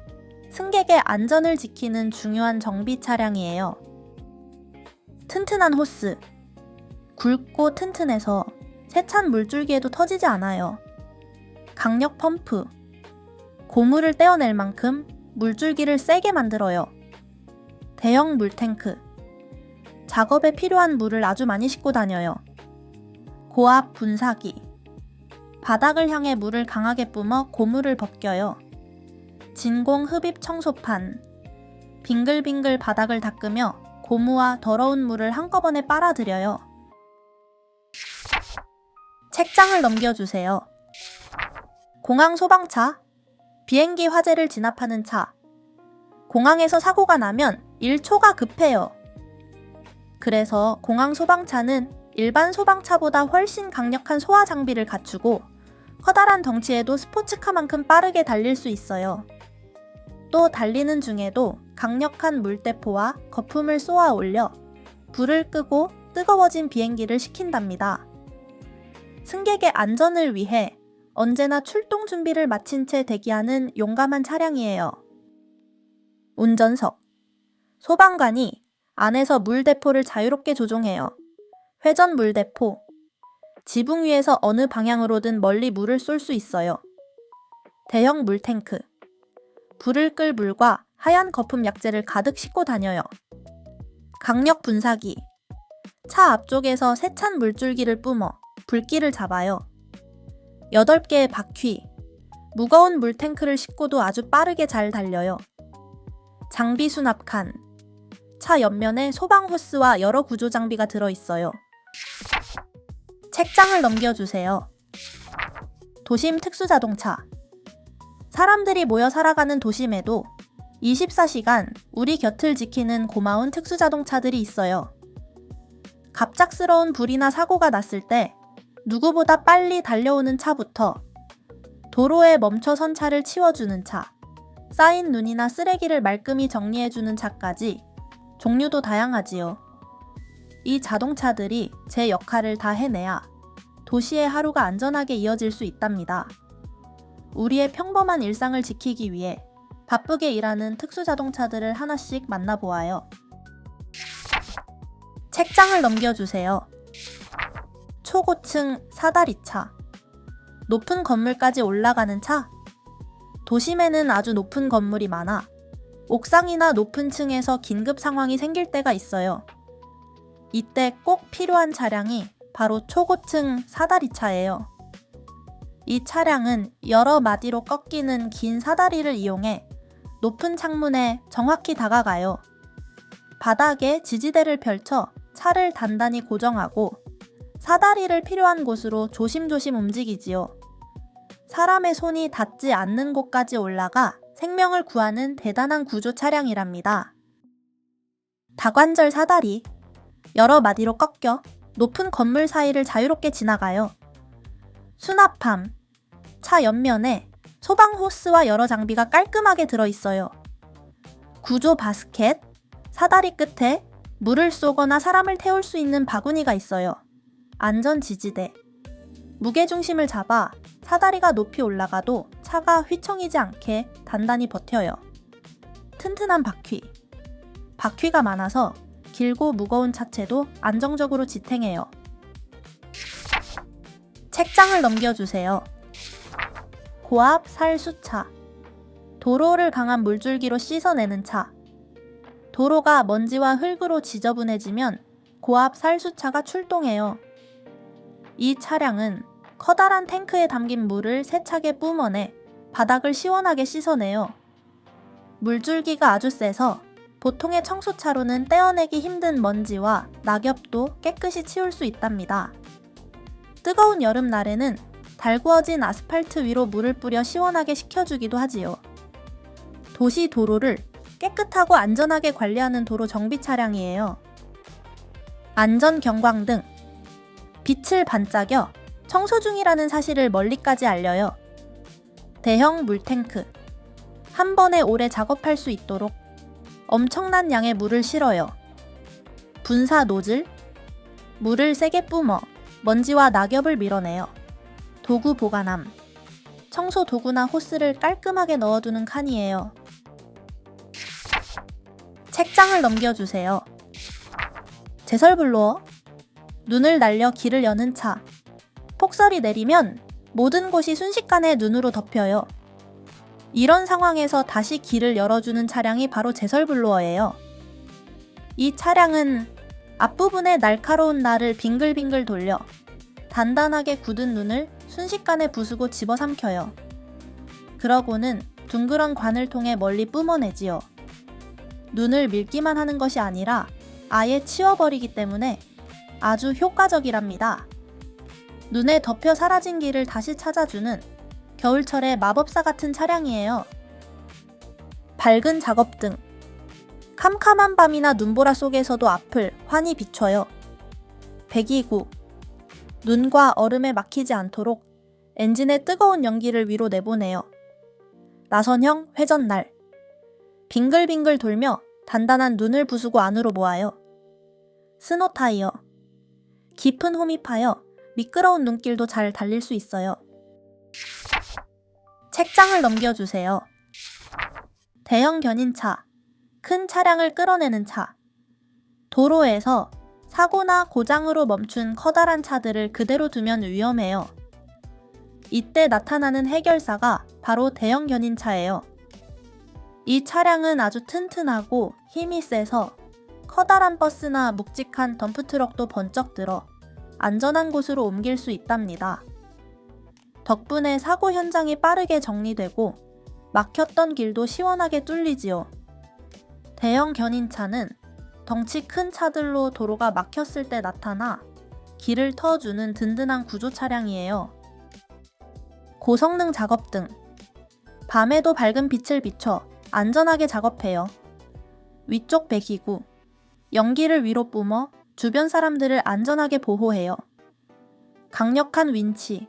승객의 안전을 지키는 중요한 정비 차량이에요. 튼튼한 호스. 굵고 튼튼해서 세찬 물줄기에도 터지지 않아요. 강력 펌프. 고무를 떼어낼 만큼 물줄기를 세게 만들어요. 대형 물탱크. 작업에 필요한 물을 아주 많이 싣고 다녀요. 고압 분사기. 바닥을 향해 물을 강하게 뿜어 고무를 벗겨요. 진공 흡입 청소판. 빙글빙글 바닥을 닦으며 고무와 더러운 물을 한꺼번에 빨아들여요. 책장을 넘겨주세요. 공항 소방차. 비행기 화재를 진압하는 차. 공항에서 사고가 나면 1초가 급해요. 그래서 공항 소방차는 일반 소방차보다 훨씬 강력한 소화 장비를 갖추고 커다란 덩치에도 스포츠카만큼 빠르게 달릴 수 있어요. 또 달리는 중에도 강력한 물대포와 거품을 쏘아 올려 불을 끄고 뜨거워진 비행기를 식힌답니다. 승객의 안전을 위해 언제나 출동 준비를 마친 채 대기하는 용감한 차량이에요. 운전석. 소방관이 안에서 물대포를 자유롭게 조종해요. 회전 물대포. 지붕 위에서 어느 방향으로든 멀리 물을 쏠 수 있어요. 대형 물탱크. 불을 끌 물과 하얀 거품 약재를 가득 싣고 다녀요. 강력 분사기. 차 앞쪽에서 세찬 물줄기를 뿜어 불길을 잡아요. 8개의 바퀴. 무거운 물탱크를 싣고도 아주 빠르게 잘 달려요. 장비 수납칸. 차 옆면에 소방 호스와 여러 구조 장비가 들어있어요. 책장을 넘겨주세요. 도심 특수자동차. 사람들이 모여 살아가는 도심에도 24시간 우리 곁을 지키는 고마운 특수자동차들이 있어요. 갑작스러운 불이나 사고가 났을 때 누구보다 빨리 달려오는 차부터 도로에 멈춰선 차를 치워주는 차, 쌓인 눈이나 쓰레기를 말끔히 정리해주는 차까지 종류도 다양하지요. 이 자동차들이 제 역할을 다 해내야 도시의 하루가 안전하게 이어질 수 있답니다. 우리의 평범한 일상을 지키기 위해 바쁘게 일하는 특수자동차들을 하나씩 만나보아요. 책장을 넘겨주세요. 초고층 사다리차. 높은 건물까지 올라가는 차. 도심에는 아주 높은 건물이 많아 옥상이나 높은 층에서 긴급 상황이 생길 때가 있어요. 이때 꼭 필요한 차량이 바로 초고층 사다리차예요. 이 차량은 여러 마디로 꺾이는 긴 사다리를 이용해 높은 창문에 정확히 다가가요. 바닥에 지지대를 펼쳐 차를 단단히 고정하고 사다리를 필요한 곳으로 조심조심 움직이지요. 사람의 손이 닿지 않는 곳까지 올라가 생명을 구하는 대단한 구조 차량이랍니다. 다관절 사다리. 여러 마디로 꺾여 높은 건물 사이를 자유롭게 지나가요. 수납함. 차 옆면에 소방 호스와 여러 장비가 깔끔하게 들어있어요. 구조 바스켓. 사다리 끝에 물을 쏘거나 사람을 태울 수 있는 바구니가 있어요. 안전 지지대. 무게중심을 잡아 사다리가 높이 올라가도 차가 휘청이지 않게 단단히 버텨요. 튼튼한 바퀴. 바퀴가 많아서 길고 무거운 차체도 안정적으로 지탱해요. 책장을 넘겨주세요. 고압 살수차. 도로를 강한 물줄기로 씻어내는 차. 도로가 먼지와 흙으로 지저분해지면 고압 살수차가 출동해요. 이 차량은 커다란 탱크에 담긴 물을 세차게 뿜어내 바닥을 시원하게 씻어내요. 물줄기가 아주 세서 보통의 청소차로는 떼어내기 힘든 먼지와 낙엽도 깨끗이 치울 수 있답니다. 뜨거운 여름날에는 달구어진 아스팔트 위로 물을 뿌려 시원하게 식혀주기도 하지요. 도시 도로를 깨끗하고 안전하게 관리하는 도로 정비 차량이에요. 안전 경광등. 빛을 반짝여 청소 중이라는 사실을 멀리까지 알려요. 대형 물탱크. 한 번에 오래 작업할 수 있도록 엄청난 양의 물을 실어요. 분사 노즐. 물을 세게 뿜어 먼지와 낙엽을 밀어내요. 도구 보관함. 청소 도구나 호스를 깔끔하게 넣어두는 칸이에요. 책장을 넘겨주세요. 제설블로어. 눈을 날려 길을 여는 차. 폭설이 내리면 모든 곳이 순식간에 눈으로 덮여요. 이런 상황에서 다시 길을 열어주는 차량이 바로 제설블로어예요. 이 차량은 앞부분에 날카로운 날을 빙글빙글 돌려 단단하게 굳은 눈을 순식간에 부수고 집어삼켜요. 그러고는 둥그런 관을 통해 멀리 뿜어내지요. 눈을 밀기만 하는 것이 아니라 아예 치워버리기 때문에 아주 효과적이랍니다. 눈에 덮여 사라진 길을 다시 찾아주는 겨울철의 마법사 같은 차량이에요. 밝은 작업등. 캄캄한 밤이나 눈보라 속에서도 앞을 환히 비춰요. 배기구. 눈과 얼음에 막히지 않도록 엔진의 뜨거운 연기를 위로 내보내요. 나선형 회전날. 빙글빙글 돌며 단단한 눈을 부수고 안으로 모아요. 스노타이어. 깊은 홈이 파여 미끄러운 눈길도 잘 달릴 수 있어요. 책장을 넘겨주세요. 대형 견인차. 큰 차량을 끌어내는 차. 도로에서 사고나 고장으로 멈춘 커다란 차들을 그대로 두면 위험해요. 이때 나타나는 해결사가 바로 대형 견인차예요. 이 차량은 아주 튼튼하고 힘이 세서 커다란 버스나 묵직한 덤프트럭도 번쩍 들어 안전한 곳으로 옮길 수 있답니다. 덕분에 사고 현장이 빠르게 정리되고 막혔던 길도 시원하게 뚫리지요. 대형 견인차는 덩치 큰 차들로 도로가 막혔을 때 나타나 길을 터주는 든든한 구조 차량이에요. 고성능 작업 등 밤에도 밝은 빛을 비춰 안전하게 작업해요. 위쪽 배기구, 연기를 위로 뿜어 주변 사람들을 안전하게 보호해요. 강력한 윈치,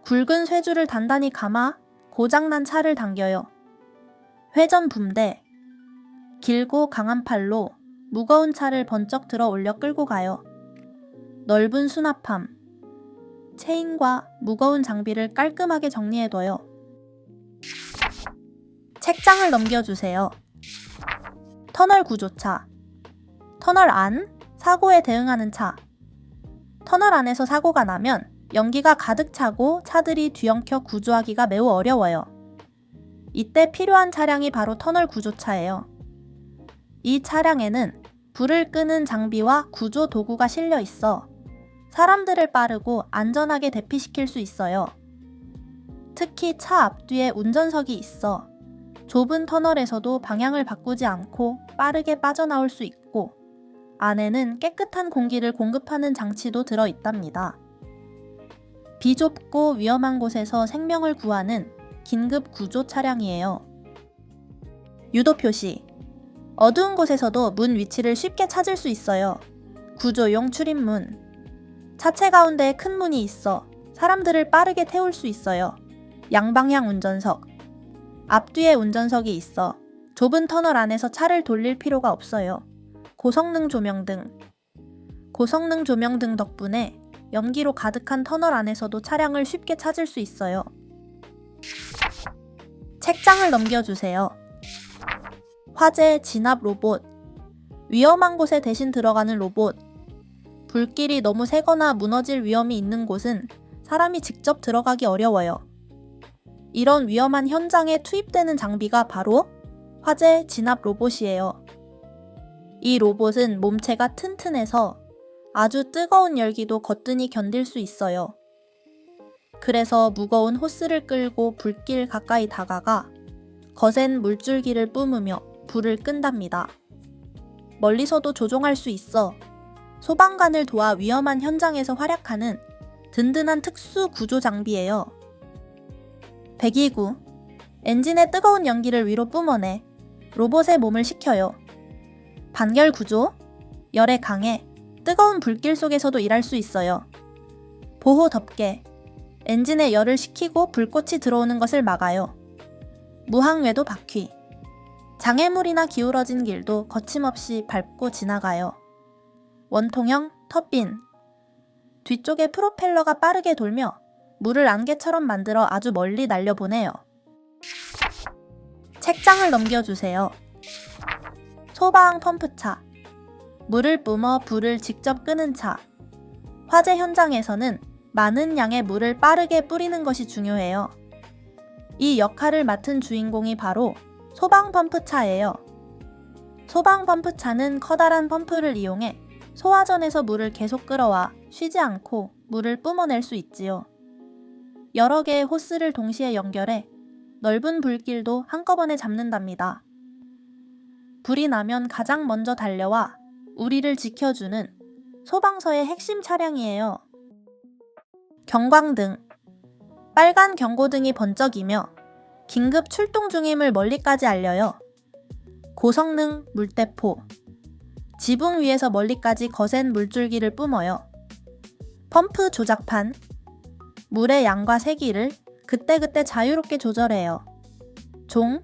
굵은 쇠줄을 단단히 감아 고장난 차를 당겨요. 회전 붐대, 길고 강한 팔로 무거운 차를 번쩍 들어 올려 끌고 가요. 넓은 수납함, 체인과 무거운 장비를 깔끔하게 정리해둬요. 책장을 넘겨주세요. 터널 구조차, 터널 안 사고에 대응하는 차. 터널 안에서 사고가 나면 연기가 가득 차고 차들이 뒤엉켜 구조하기가 매우 어려워요. 이때 필요한 차량이 바로 터널 구조차예요. 이 차량에는 불을 끄는 장비와 구조 도구가 실려 있어 사람들을 빠르고 안전하게 대피시킬 수 있어요. 특히 차 앞뒤에 운전석이 있어 좁은 터널에서도 방향을 바꾸지 않고 빠르게 빠져나올 수 있고 안에는 깨끗한 공기를 공급하는 장치도 들어있답니다. 비좁고 위험한 곳에서 생명을 구하는 긴급 구조 차량이에요. 유도 표시, 어두운 곳에서도 문 위치를 쉽게 찾을 수 있어요. 구조용 출입문, 차체 가운데에 큰 문이 있어 사람들을 빠르게 태울 수 있어요. 양방향 운전석, 앞뒤에 운전석이 있어 좁은 터널 안에서 차를 돌릴 필요가 없어요. 고성능 조명 등, 고성능 조명 등 덕분에 연기로 가득한 터널 안에서도 차량을 쉽게 찾을 수 있어요. 책장을 넘겨주세요. 화재 진압 로봇, 위험한 곳에 대신 들어가는 로봇. 불길이 너무 세거나 무너질 위험이 있는 곳은 사람이 직접 들어가기 어려워요. 이런 위험한 현장에 투입되는 장비가 바로 화재 진압 로봇이에요. 이 로봇은 몸체가 튼튼해서 아주 뜨거운 열기도 거뜬히 견딜 수 있어요. 그래서 무거운 호스를 끌고 불길 가까이 다가가 거센 물줄기를 뿜으며 불을 끈답니다. 멀리서도 조종할 수 있어 소방관을 도와 위험한 현장에서 활약하는 든든한 특수 구조 장비예요. 배기구, 엔진의 뜨거운 연기를 위로 뿜어내 로봇의 몸을 식혀요. 반결 구조, 열에 강해 뜨거운 불길 속에서도 일할 수 있어요. 보호 덮개, 엔진에 열을 식히고 불꽃이 들어오는 것을 막아요. 무항외도 바퀴, 장애물이나 기울어진 길도 거침없이 밟고 지나가요. 원통형 터빈, 뒤쪽에 프로펠러가 빠르게 돌며 물을 안개처럼 만들어 아주 멀리 날려보내요. 책장을 넘겨주세요. 소방 펌프차, 물을 뿜어 불을 직접 끄는 차. 화재 현장에서는 많은 양의 물을 빠르게 뿌리는 것이 중요해요. 이 역할을 맡은 주인공이 바로 소방 펌프차예요. 소방 펌프차는 커다란 펌프를 이용해 소화전에서 물을 계속 끌어와 쉬지 않고 물을 뿜어낼 수 있지요. 여러 개의 호스를 동시에 연결해 넓은 불길도 한꺼번에 잡는답니다. 불이 나면 가장 먼저 달려와 우리를 지켜주는 소방서의 핵심 차량이에요. 경광등, 빨간 경고등이 번쩍이며 긴급 출동 중임을 멀리까지 알려요. 고성능 물대포, 지붕 위에서 멀리까지 거센 물줄기를 뿜어요. 펌프 조작판, 물의 양과 세기를 그때그때 자유롭게 조절해요. 종,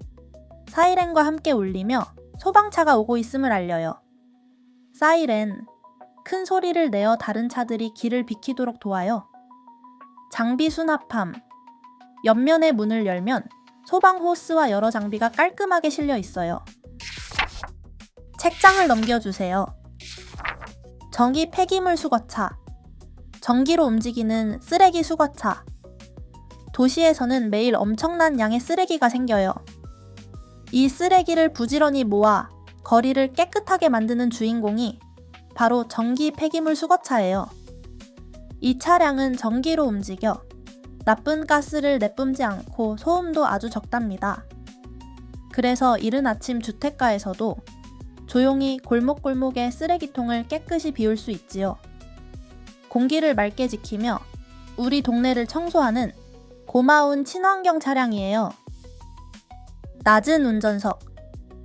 사이렌과 함께 울리며 소방차가 오고 있음을 알려요. 사이렌, 큰 소리를 내어 다른 차들이 길을 비키도록 도와요. 장비 수납함, 옆면의 문을 열면 소방 호스와 여러 장비가 깔끔하게 실려 있어요. 책장을 넘겨주세요. 전기 폐기물 수거차, 전기로 움직이는 쓰레기 수거차. 도시에서는 매일 엄청난 양의 쓰레기가 생겨요. 이 쓰레기를 부지런히 모아 거리를 깨끗하게 만드는 주인공이 바로 전기 폐기물 수거차예요. 이 차량은 전기로 움직여 나쁜 가스를 내뿜지 않고 소음도 아주 적답니다. 그래서 이른 아침 주택가에서도 조용히 골목골목의 쓰레기통을 깨끗이 비울 수 있지요. 공기를 맑게 지키며 우리 동네를 청소하는 고마운 친환경 차량이에요. 낮은 운전석.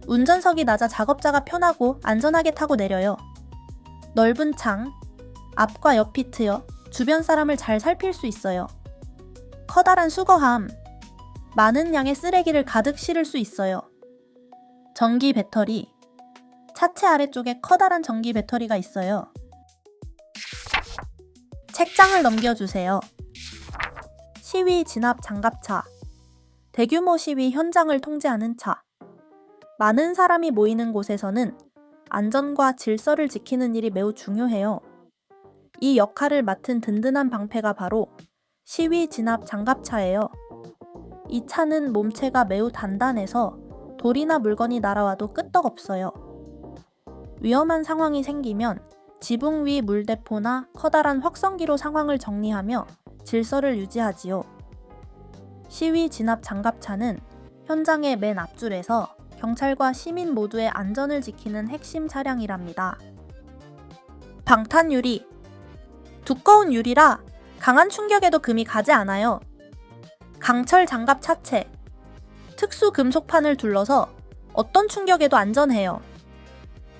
운전석이 낮아 작업자가 편하고 안전하게 타고 내려요. 넓은 창. 앞과 옆이 트여 주변 사람을 잘 살필 수 있어요. 커다란 수거함. 많은 양의 쓰레기를 가득 실을 수 있어요. 전기 배터리. 차체 아래쪽에 커다란 전기 배터리가 있어요. 책장을 넘겨주세요. 시위 진압 장갑차. 대규모 시위 현장을 통제하는 차. 많은 사람이 모이는 곳에서는 안전과 질서를 지키는 일이 매우 중요해요. 이 역할을 맡은 든든한 방패가 바로 시위 진압 장갑차예요. 이 차는 몸체가 매우 단단해서 돌이나 물건이 날아와도 끄떡없어요. 위험한 상황이 생기면 지붕 위 물대포나 커다란 확성기로 상황을 정리하며 질서를 유지하지요. 시위 진압 장갑차는 현장의 맨 앞줄에서 경찰과 시민 모두의 안전을 지키는 핵심 차량이랍니다. 방탄 유리. 두꺼운 유리라 강한 충격에도 금이 가지 않아요. 강철 장갑 차체. 특수 금속판을 둘러서 어떤 충격에도 안전해요.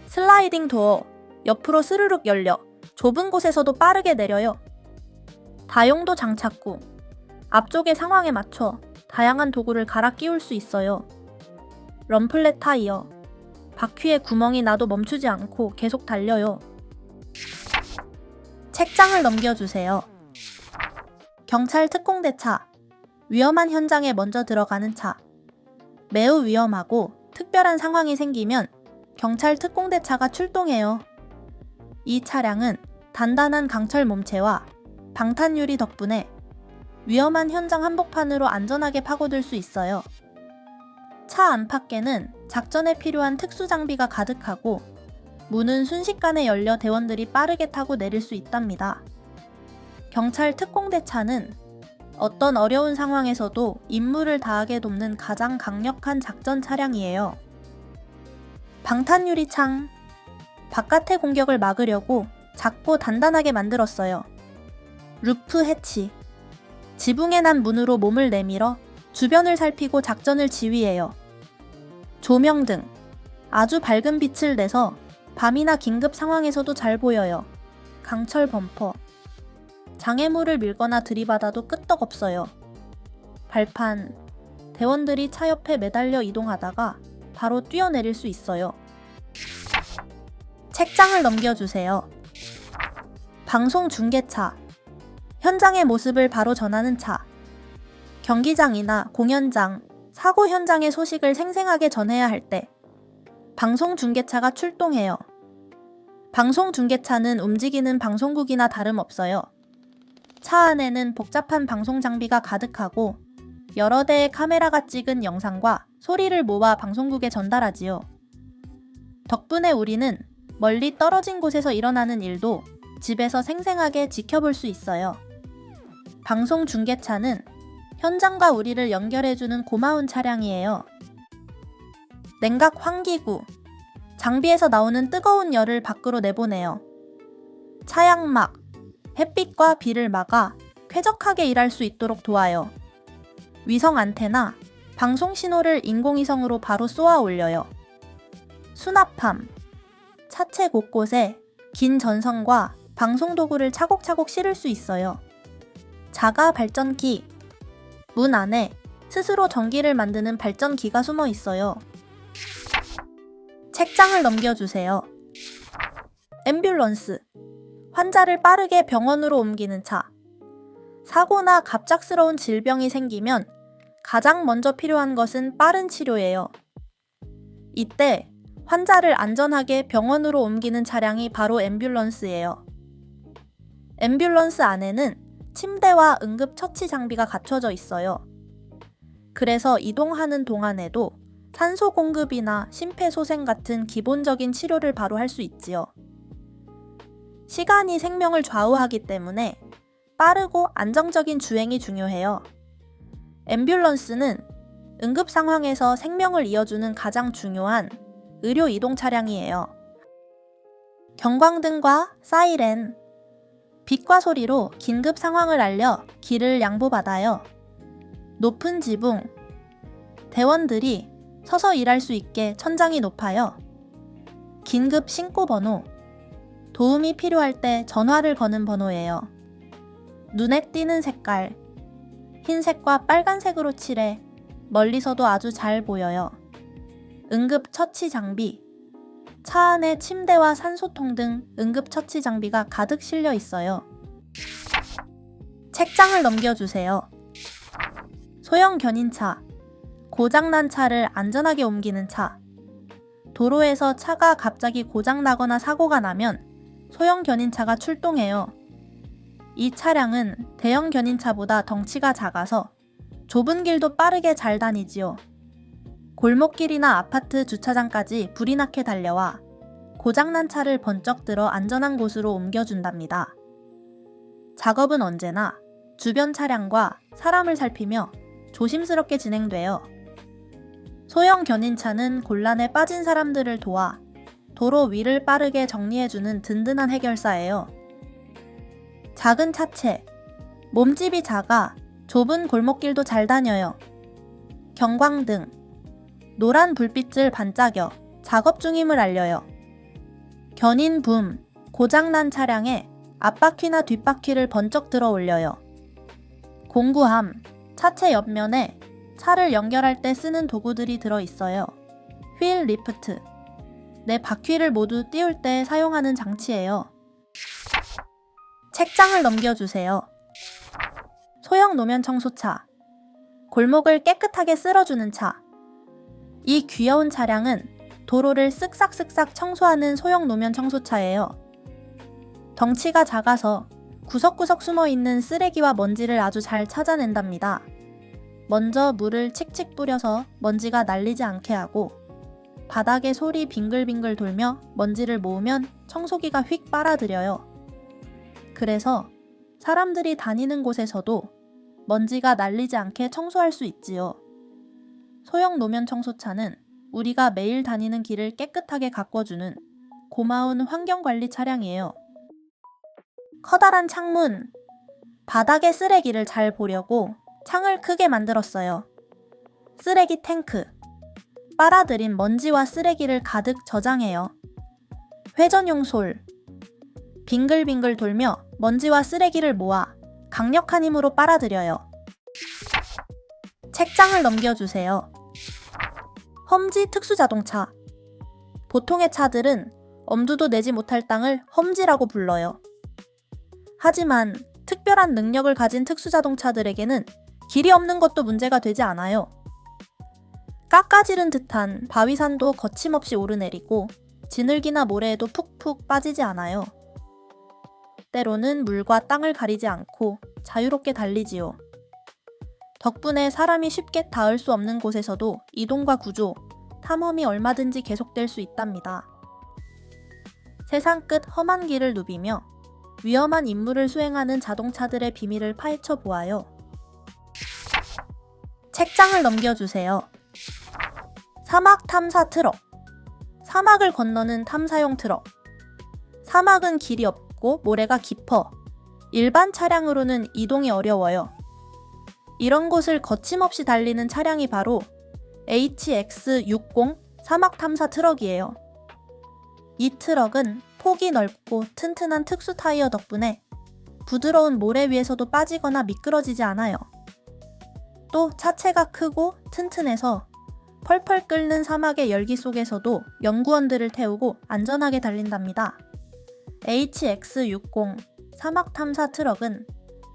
슬라이딩 도어. 옆으로 스르륵 열려 좁은 곳에서도 빠르게 내려요. 다용도 장착구. 앞쪽의 상황에 맞춰 다양한 도구를 갈아 끼울 수 있어요. 럼플렛 타이어. 바퀴에 구멍이 나도 멈추지 않고 계속 달려요. 책장을 넘겨주세요. 경찰 특공대차. 위험한 현장에 먼저 들어가는 차. 매우 위험하고 특별한 상황이 생기면 경찰 특공대차가 출동해요. 이 차량은 단단한 강철 몸체와 방탄 유리 덕분에 위험한 현장 한복판으로 안전하게 파고들 수 있어요. 차 안팎에는 작전에 필요한 특수 장비가 가득하고 문은 순식간에 열려 대원들이 빠르게 타고 내릴 수 있답니다. 경찰 특공대차는 어떤 어려운 상황에서도 임무를 다하게 돕는 가장 강력한 작전 차량이에요. 방탄 유리 창. 바깥의 공격을 막으려고 작고 단단하게 만들었어요. 루프 해치. 지붕에 난 문으로 몸을 내밀어 주변을 살피고 작전을 지휘해요. 조명등. 아주 밝은 빛을 내서 밤이나 긴급 상황에서도 잘 보여요. 강철 범퍼. 장애물을 밀거나 들이받아도 끄떡없어요. 발판. 대원들이 차 옆에 매달려 이동하다가 바로 뛰어내릴 수 있어요. 책장을 넘겨주세요. 방송 중계차. 현장의 모습을 바로 전하는 차. 경기장이나 공연장, 사고 현장의 소식을 생생하게 전해야 할 때 방송 중계차가 출동해요. 방송 중계차는 움직이는 방송국이나 다름없어요. 차 안에는 복잡한 방송 장비가 가득하고 여러 대의 카메라가 찍은 영상과 소리를 모아 방송국에 전달하지요. 덕분에 우리는 멀리 떨어진 곳에서 일어나는 일도 집에서 생생하게 지켜볼 수 있어요. 방송 중계차는 현장과 우리를 연결해주는 고마운 차량이에요. 냉각 환기구. 장비에서 나오는 뜨거운 열을 밖으로 내보내요. 차양막. 햇빛과 비를 막아 쾌적하게 일할 수 있도록 도와요. 위성 안테나. 방송 신호를 인공위성으로 바로 쏘아 올려요. 수납함. 차체 곳곳에 긴 전선과 방송 도구를 차곡차곡 실을 수 있어요. 자가 발전기. 문 안에 스스로 전기를 만드는 발전기가 숨어 있어요. 책장을 넘겨주세요. 앰뷸런스. 환자를 빠르게 병원으로 옮기는 차. 사고나 갑작스러운 질병이 생기면 가장 먼저 필요한 것은 빠른 치료예요. 이때 환자를 안전하게 병원으로 옮기는 차량이 바로 앰뷸런스예요. 앰뷸런스 안에는 침대와 응급처치 장비가 갖춰져 있어요. 그래서 이동하는 동안에도 산소 공급이나 심폐소생 같은 기본적인 치료를 바로 할 수 있지요. 시간이 생명을 좌우하기 때문에 빠르고 안정적인 주행이 중요해요. 앰뷸런스는 응급 상황에서 생명을 이어주는 가장 중요한 의료 이동 차량이에요. 경광등과 사이렌. 빛과 소리로 긴급 상황을 알려 길을 양보받아요. 높은 지붕. 대원들이 서서 일할 수 있게 천장이 높아요. 긴급 신고 번호. 도움이 필요할 때 전화를 거는 번호예요. 눈에 띄는 색깔. 흰색과 빨간색으로 칠해 멀리서도 아주 잘 보여요. 응급 처치 장비. 차 안에 침대와 산소통 등 응급 처치 장비가 가득 실려 있어요. 책장을 넘겨주세요. 소형 견인차. 고장난 차를 안전하게 옮기는 차. 도로에서 차가 갑자기 고장나거나 사고가 나면 소형 견인차가 출동해요. 이 차량은 대형 견인차보다 덩치가 작아서 좁은 길도 빠르게 잘 다니지요. 골목길이나 아파트 주차장까지 불이 나게 달려와 고장난 차를 번쩍 들어 안전한 곳으로 옮겨준답니다. 작업은 언제나 주변 차량과 사람을 살피며 조심스럽게 진행돼요. 소형 견인차는 곤란에 빠진 사람들을 도와 도로 위를 빠르게 정리해주는 든든한 해결사예요. 작은 차체. 몸집이 작아 좁은 골목길도 잘 다녀요. 경광등. 노란 불빛을 반짝여 작업 중임을 알려요. 견인붐. 고장난 차량에 앞바퀴나 뒷바퀴를 번쩍 들어 올려요. 공구함. 차체 옆면에 차를 연결할 때 쓰는 도구들이 들어 있어요. 휠 리프트. 내 바퀴를 모두 띄울 때 사용하는 장치예요. 책장을 넘겨주세요. 소형 노면 청소차. 골목을 깨끗하게 쓸어주는 차. 이 귀여운 차량은 도로를 쓱싹쓱싹 청소하는 소형 노면 청소차예요. 덩치가 작아서 구석구석 숨어있는 쓰레기와 먼지를 아주 잘 찾아낸답니다. 먼저 물을 칙칙 뿌려서 먼지가 날리지 않게 하고 바닥에 솔이 빙글빙글 돌며 먼지를 모으면 청소기가 휙 빨아들여요. 그래서 사람들이 다니는 곳에서도 먼지가 날리지 않게 청소할 수 있지요. 소형 노면 청소차는 우리가 매일 다니는 길을 깨끗하게 가꿔주는 고마운 환경관리 차량이에요. 커다란 창문. 바닥에 쓰레기를 잘 보려고 창을 크게 만들었어요. 쓰레기 탱크. 빨아들인 먼지와 쓰레기를 가득 저장해요. 회전용 솔. 빙글빙글 돌며 먼지와 쓰레기를 모아 강력한 힘으로 빨아들여요. 책장을 넘겨주세요. 험지 특수자동차. 보통의 차들은 엄두도 내지 못할 땅을 험지라고 불러요. 하지만 특별한 능력을 가진 특수자동차들에게는 길이 없는 것도 문제가 되지 않아요. 깎아지른 듯한 바위산도 거침없이 오르내리고 지늘기나 모래에도 푹푹 빠지지 않아요. 때로는 물과 땅을 가리지 않고 자유롭게 달리지요. 덕분에 사람이 쉽게 닿을 수 없는 곳에서도 이동과 구조, 탐험이 얼마든지 계속될 수 있답니다. 세상 끝 험한 길을 누비며 위험한 임무를 수행하는 자동차들의 비밀을 파헤쳐 보아요. 책장을 넘겨주세요. 사막 탐사 트럭. 사막을 건너는 탐사용 트럭. 사막은 길이 없고 모래가 깊어 일반 차량으로는 이동이 어려워요. 이런 곳을 거침없이 달리는 차량이 바로 HX60 사막 탐사 트럭이에요. 이 트럭은 폭이 넓고 튼튼한 특수 타이어 덕분에 부드러운 모래 위에서도 빠지거나 미끄러지지 않아요. 또 차체가 크고 튼튼해서 펄펄 끓는 사막의 열기 속에서도 연구원들을 태우고 안전하게 달린답니다. HX60 사막 탐사 트럭은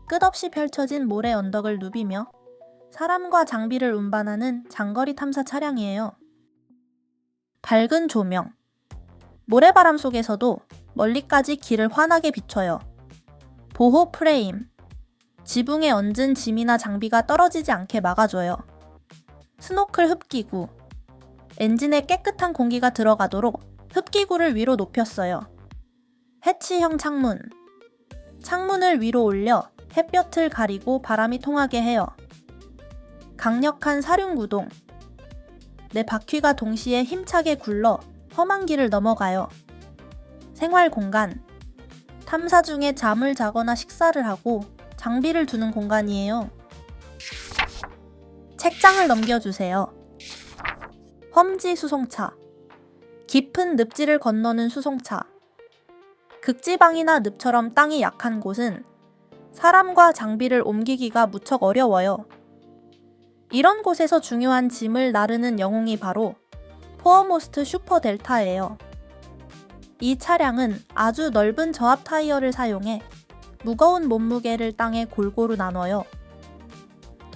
끝없이 펼쳐진 모래 언덕을 누비며 사람과 장비를 운반하는 장거리 탐사 차량이에요. 밝은 조명. 모래바람 속에서도 멀리까지 길을 환하게 비춰요. 보호 프레임. 지붕에 얹은 짐이나 장비가 떨어지지 않게 막아줘요. 스노클 흡기구. 엔진에 깨끗한 공기가 들어가도록 흡기구를 위로 높였어요. 해치형 창문. 창문을 위로 올려 햇볕을 가리고 바람이 통하게 해요. 강력한 사륜구동. 내 바퀴가 동시에 힘차게 굴러 험한 길을 넘어가요. 생활 공간. 탐사 중에 잠을 자거나 식사를 하고 장비를 두는 공간이에요. 책장을 넘겨주세요. 험지 수송차. 깊은 늪지를 건너는 수송차. 극지방이나 늪처럼 땅이 약한 곳은 사람과 장비를 옮기기가 무척 어려워요. 이런 곳에서 중요한 짐을 나르는 영웅이 바로 포어모스트 슈퍼 델타예요. 이 차량은 아주 넓은 저압 타이어를 사용해 무거운 몸무게를 땅에 골고루 나눠요.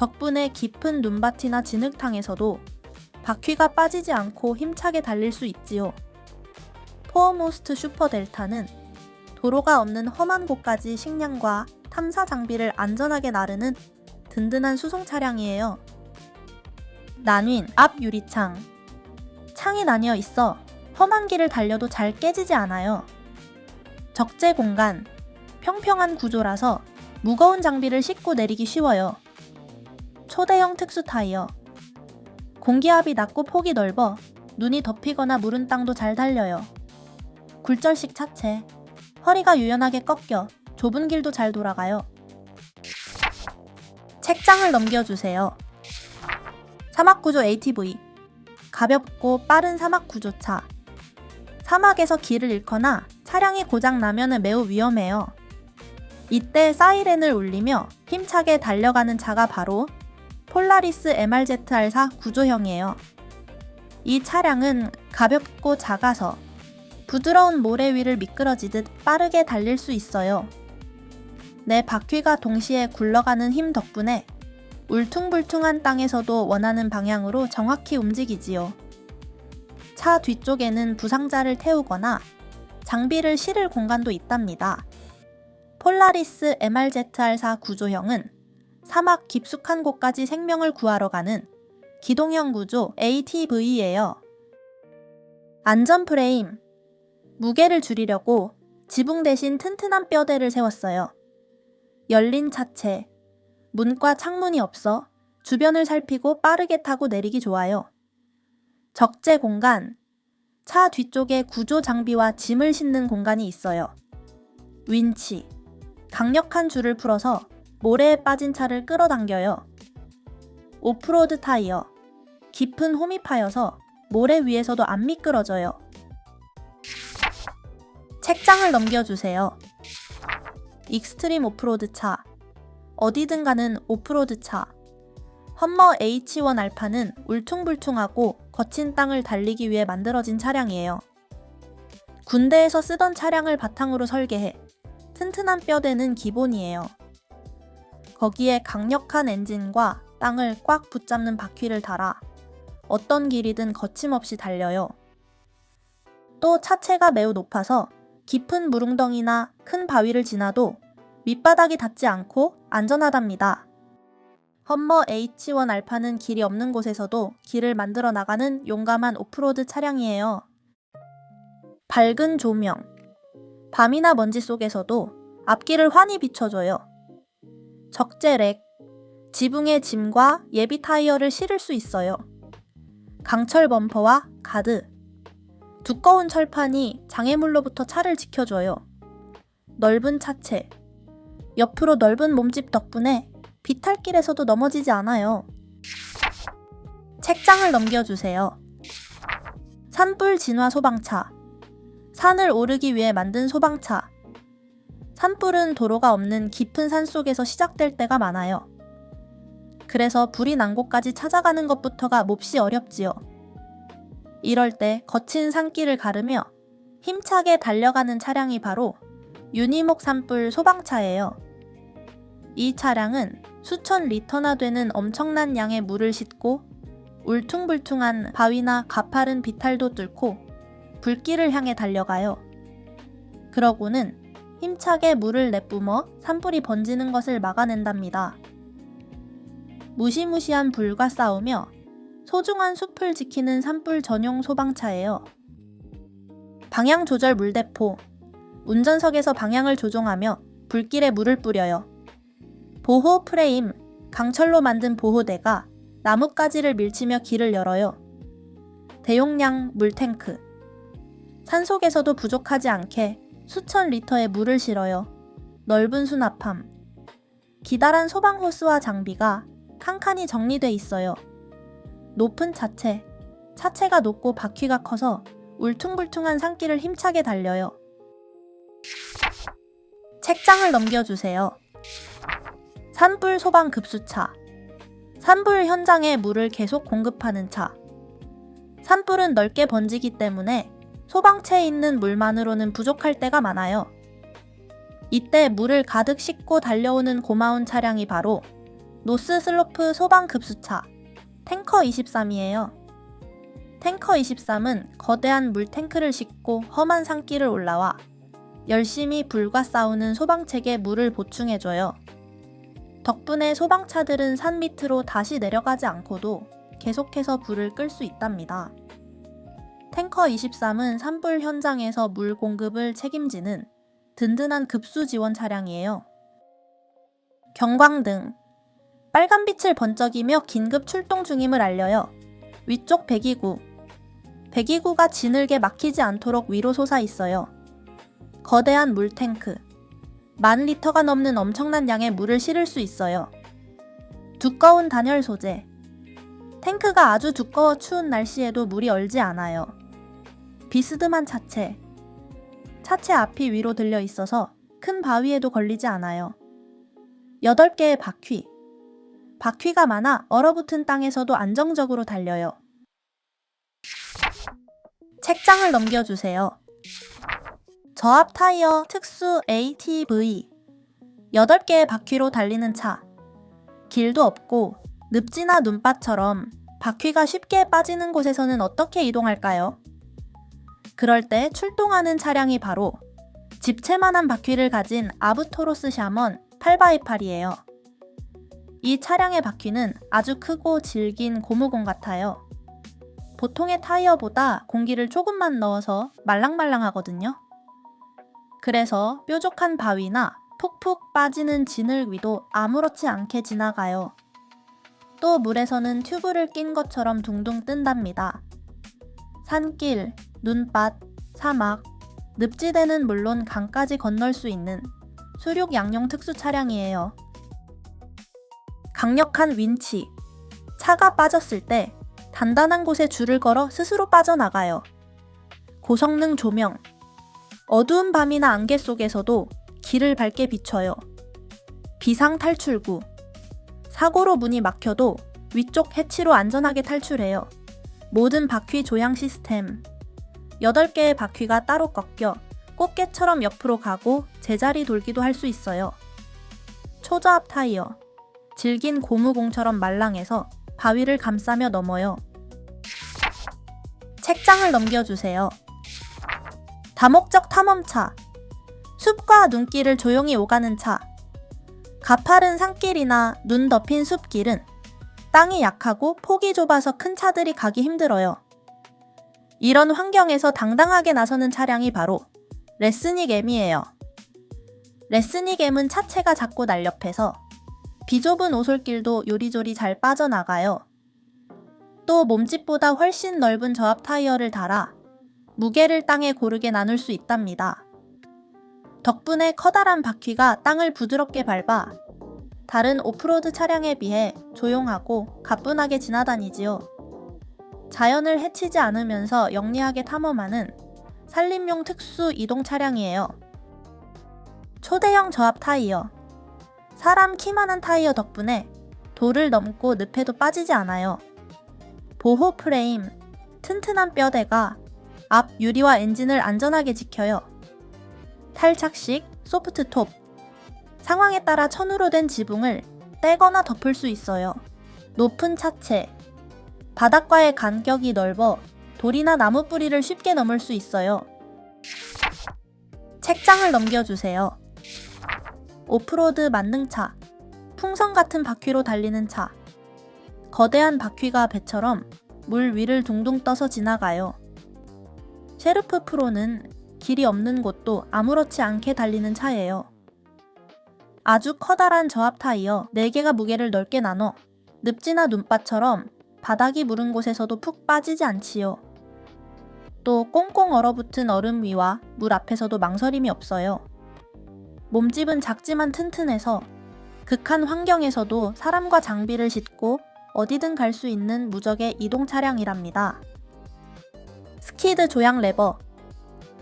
덕분에 깊은 눈밭이나 진흙탕에서도 바퀴가 빠지지 않고 힘차게 달릴 수 있지요. 포어모스트 슈퍼 델타는 도로가 없는 험한 곳까지 식량과 탐사 장비를 안전하게 나르는 든든한 수송 차량이에요. 나뉜 앞 유리창. 창이 나뉘어 있어 험한 길을 달려도 잘 깨지지 않아요. 적재 공간. 평평한 구조라서 무거운 장비를 싣고 내리기 쉬워요. 초대형 특수 타이어. 공기압이 낮고 폭이 넓어 눈이 덮이거나 무른 땅도 잘 달려요. 굴절식 차체. 허리가 유연하게 꺾여 좁은 길도 잘 돌아가요. 책장을 넘겨주세요. 사막구조 ATV. 가볍고 빠른 사막구조차. 사막에서 길을 잃거나 차량이 고장나면 매우 위험해요. 이때 사이렌을 울리며 힘차게 달려가는 차가 바로 폴라리스 MRZR4 구조형이에요. 이 차량은 가볍고 작아서 부드러운 모래 위를 미끄러지듯 빠르게 달릴 수 있어요. 내 바퀴가 동시에 굴러가는 힘 덕분에 울퉁불퉁한 땅에서도 원하는 방향으로 정확히 움직이지요. 차 뒤쪽에는 부상자를 태우거나 장비를 실을 공간도 있답니다. 폴라리스 MRZR4 구조형은 사막 깊숙한 곳까지 생명을 구하러 가는 기동형 구조 ATV예요. 안전 프레임. 무게를 줄이려고 지붕 대신 튼튼한 뼈대를 세웠어요. 열린 차체. 문과 창문이 없어 주변을 살피고 빠르게 타고 내리기 좋아요. 적재 공간. 차 뒤쪽에 구조 장비와 짐을 싣는 공간이 있어요. 윈치. 강력한 줄을 풀어서 모래에 빠진 차를 끌어당겨요. 오프로드 타이어. 깊은 홈이 파여서 모래 위에서도 안 미끄러져요. 책장을 넘겨주세요. 익스트림 오프로드 차. 어디든 가는 오프로드 차. 험머 H1 알파는 울퉁불퉁하고 거친 땅을 달리기 위해 만들어진 차량이에요. 군대에서 쓰던 차량을 바탕으로 설계해 튼튼한 뼈대는 기본이에요. 거기에 강력한 엔진과 땅을 꽉 붙잡는 바퀴를 달아 어떤 길이든 거침없이 달려요. 또 차체가 매우 높아서 깊은 물웅덩이나 큰 바위를 지나도 밑바닥이 닿지 않고 안전하답니다. 험머 H1 알파는 길이 없는 곳에서도 길을 만들어 나가는 용감한 오프로드 차량이에요. 밝은 조명. 밤이나 먼지 속에서도 앞길을 환히 비춰줘요. 적재 렉. 지붕에 짐과 예비 타이어를 실을 수 있어요. 강철 범퍼와 가드. 두꺼운 철판이 장애물로부터 차를 지켜줘요. 넓은 차체. 옆으로 넓은 몸집 덕분에 비탈길에서도 넘어지지 않아요. 책장을 넘겨주세요. 산불 진화 소방차. 산을 오르기 위해 만든 소방차. 산불은 도로가 없는 깊은 산 속에서 시작될 때가 많아요. 그래서 불이 난 곳까지 찾아가는 것부터가 몹시 어렵지요. 이럴 때 거친 산길을 가르며 힘차게 달려가는 차량이 바로 유니목 산불 소방차예요. 이 차량은 수천 리터나 되는 엄청난 양의 물을 싣고 울퉁불퉁한 바위나 가파른 비탈도 뚫고 불길을 향해 달려가요. 그러고는 힘차게 물을 내뿜어 산불이 번지는 것을 막아낸답니다. 무시무시한 불과 싸우며 소중한 숲을 지키는 산불 전용 소방차예요. 방향 조절 물대포. 운전석에서 방향을 조종하며 불길에 물을 뿌려요. 보호 프레임. 강철로 만든 보호대가 나뭇가지를 밀치며 길을 열어요. 대용량 물탱크. 산속에서도 부족하지 않게 수천 리터의 물을 실어요. 넓은 수납함. 기다란 소방호스와 장비가 칸칸이 정리돼 있어요. 높은 차체. 차체가 높고 바퀴가 커서 울퉁불퉁한 산길을 힘차게 달려요. 책장을 넘겨주세요. 산불 소방 급수차. 산불 현장에 물을 계속 공급하는 차. 산불은 넓게 번지기 때문에 소방차에 있는 물만으로는 부족할 때가 많아요. 이때 물을 가득 싣고 달려오는 고마운 차량이 바로 노스슬로프 소방급수차 탱커 23이에요. 탱커 23은 거대한 물탱크를 싣고 험한 산길을 올라와 열심히 불과 싸우는 소방책에 물을 보충해줘요. 덕분에 소방차들은 산 밑으로 다시 내려가지 않고도 계속해서 불을 끌 수 있답니다. 탱커 23은 산불 현장에서 물 공급을 책임지는 든든한 급수 지원 차량이에요. 경광등. 빨간빛을 번쩍이며 긴급 출동 중임을 알려요. 위쪽 배기구. 배기구가 지늘게 막히지 않도록 위로 솟아 있어요. 거대한 물탱크. 10,000리터가 넘는 엄청난 양의 물을 실을 수 있어요. 두꺼운 단열 소재. 탱크가 아주 두꺼워 추운 날씨에도 물이 얼지 않아요. 비스듬한 차체. 차체 앞이 위로 들려 있어서 큰 바위에도 걸리지 않아요. 8개의 바퀴. 바퀴가 많아 얼어붙은 땅에서도 안정적으로 달려요. 책장을 넘겨주세요. 저압 타이어 특수 ATV. 8개의 바퀴로 달리는 차. 길도 없고 늪지나 눈밭처럼 바퀴가 쉽게 빠지는 곳에서는 어떻게 이동할까요? 그럴 때 출동하는 차량이 바로 집채만한 바퀴를 가진 아브토로스 샤먼 8x8이에요. 이 차량의 바퀴는 아주 크고 질긴 고무공 같아요. 보통의 타이어보다 공기를 조금만 넣어서 말랑말랑하거든요. 그래서 뾰족한 바위나 푹푹 빠지는 진흙 위도 아무렇지 않게 지나가요. 또 물에서는 튜브를 낀 것처럼 둥둥 뜬답니다. 산길, 눈밭, 사막, 늪지대는 물론 강까지 건널 수 있는 수륙 양용 특수 차량이에요. 강력한 윈치. 차가 빠졌을 때 단단한 곳에 줄을 걸어 스스로 빠져나가요. 고성능 조명. 어두운 밤이나 안개 속에서도 길을 밝게 비춰요. 비상 탈출구. 사고로 문이 막혀도 위쪽 해치로 안전하게 탈출해요. 모든 바퀴 조향 시스템. 8개의 바퀴가 따로 꺾여 꽃게처럼 옆으로 가고 제자리 돌기도 할 수 있어요. 초저압 타이어. 질긴 고무공처럼 말랑해서 바위를 감싸며 넘어요. 책장을 넘겨주세요. 다목적 탐험차. 숲과 눈길을 조용히 오가는 차. 가파른 산길이나 눈 덮인 숲길은 땅이 약하고 폭이 좁아서 큰 차들이 가기 힘들어요. 이런 환경에서 당당하게 나서는 차량이 바로 레스닉 M이에요. 레스닉 M은 차체가 작고 날렵해서 비좁은 오솔길도 요리조리 잘 빠져나가요. 또 몸집보다 훨씬 넓은 저압 타이어를 달아 무게를 땅에 고르게 나눌 수 있답니다. 덕분에 커다란 바퀴가 땅을 부드럽게 밟아 다른 오프로드 차량에 비해 조용하고 가뿐하게 지나다니지요. 자연을 해치지 않으면서 영리하게 탐험하는 산림용 특수 이동 차량이에요. 초대형 저압 타이어. 사람 키만한 타이어 덕분에 돌을 넘고 늪에도 빠지지 않아요. 보호 프레임. 튼튼한 뼈대가 앞 유리와 엔진을 안전하게 지켜요. 탈착식 소프트 톱. 상황에 따라 천으로 된 지붕을 떼거나 덮을 수 있어요. 높은 차체. 바닥과의 간격이 넓어 돌이나 나무 뿌리를 쉽게 넘을 수 있어요. 책장을 넘겨주세요. 오프로드 만능차. 풍선 같은 바퀴로 달리는 차. 거대한 바퀴가 배처럼 물 위를 둥둥 떠서 지나가요. 셰르프 프로는 길이 없는 곳도 아무렇지 않게 달리는 차예요. 아주 커다란 저압 타이어 4개가 무게를 넓게 나눠 늪지나 눈밭처럼 바닥이 무른 곳에서도 푹 빠지지 않지요. 또 꽁꽁 얼어붙은 얼음 위와 물 앞에서도 망설임이 없어요. 몸집은 작지만 튼튼해서 극한 환경에서도 사람과 장비를 싣고 어디든 갈 수 있는 무적의 이동 차량이랍니다. 스키드 조향 레버.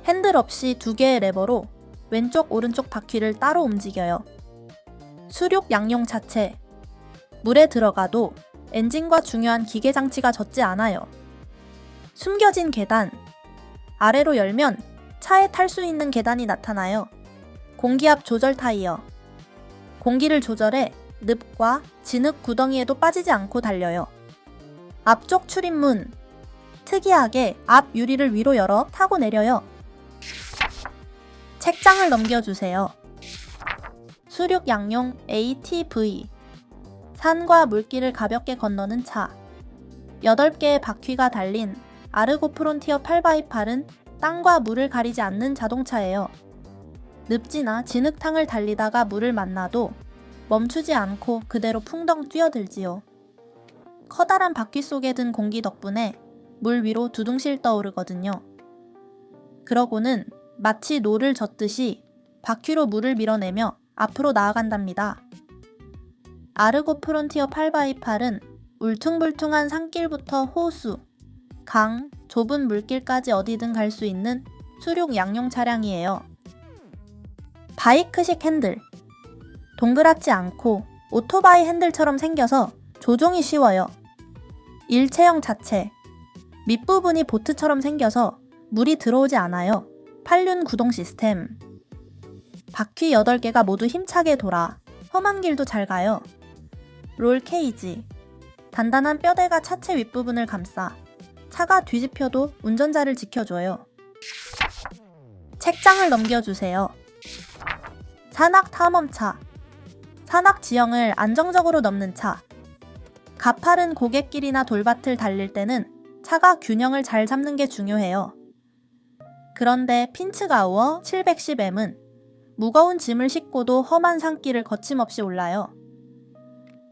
핸들 없이 2개의 레버로 왼쪽 오른쪽 바퀴를 따로 움직여요. 수륙 양용 차체. 물에 들어가도 엔진과 중요한 기계 장치가 젖지 않아요. 숨겨진 계단. 아래로 열면 차에 탈 수 있는 계단이 나타나요. 공기압 조절 타이어. 공기를 조절해 늪과 진흙 구덩이에도 빠지지 않고 달려요. 앞쪽 출입문. 특이하게 앞 유리를 위로 열어 타고 내려요. 책장을 넘겨주세요. 수륙 양용 ATV. 산과 물길을 가볍게 건너는 차. 8개의 바퀴가 달린 아르고 프론티어 8x8은 땅과 물을 가리지 않는 자동차예요. 늪지나 진흙탕을 달리다가 물을 만나도 멈추지 않고 그대로 풍덩 뛰어들지요. 커다란 바퀴 속에 든 공기 덕분에 물 위로 두둥실 떠오르거든요. 그러고는 마치 노를 젓듯이 바퀴로 물을 밀어내며 앞으로 나아간답니다. 아르고 프론티어 8x8은 울퉁불퉁한 산길부터 호수, 강, 좁은 물길까지 어디든 갈 수 있는 수륙 양용 차량이에요. 바이크식 핸들. 동그랗지 않고 오토바이 핸들처럼 생겨서 조종이 쉬워요. 일체형 자체. 밑부분이 보트처럼 생겨서 물이 들어오지 않아요. 8륜 구동 시스템. 바퀴 8개가 모두 힘차게 돌아 험한 길도 잘 가요. 롤 케이지. 단단한 뼈대가 차체 윗부분을 감싸 차가 뒤집혀도 운전자를 지켜줘요. 책장을 넘겨주세요. 산악 탐험차. 산악 지형을 안정적으로 넘는 차. 가파른 고갯길이나 돌밭을 달릴 때는 차가 균형을 잘 잡는 게 중요해요. 그런데 핀츠가우어 710M은 무거운 짐을 싣고도 험한 산길을 거침없이 올라요.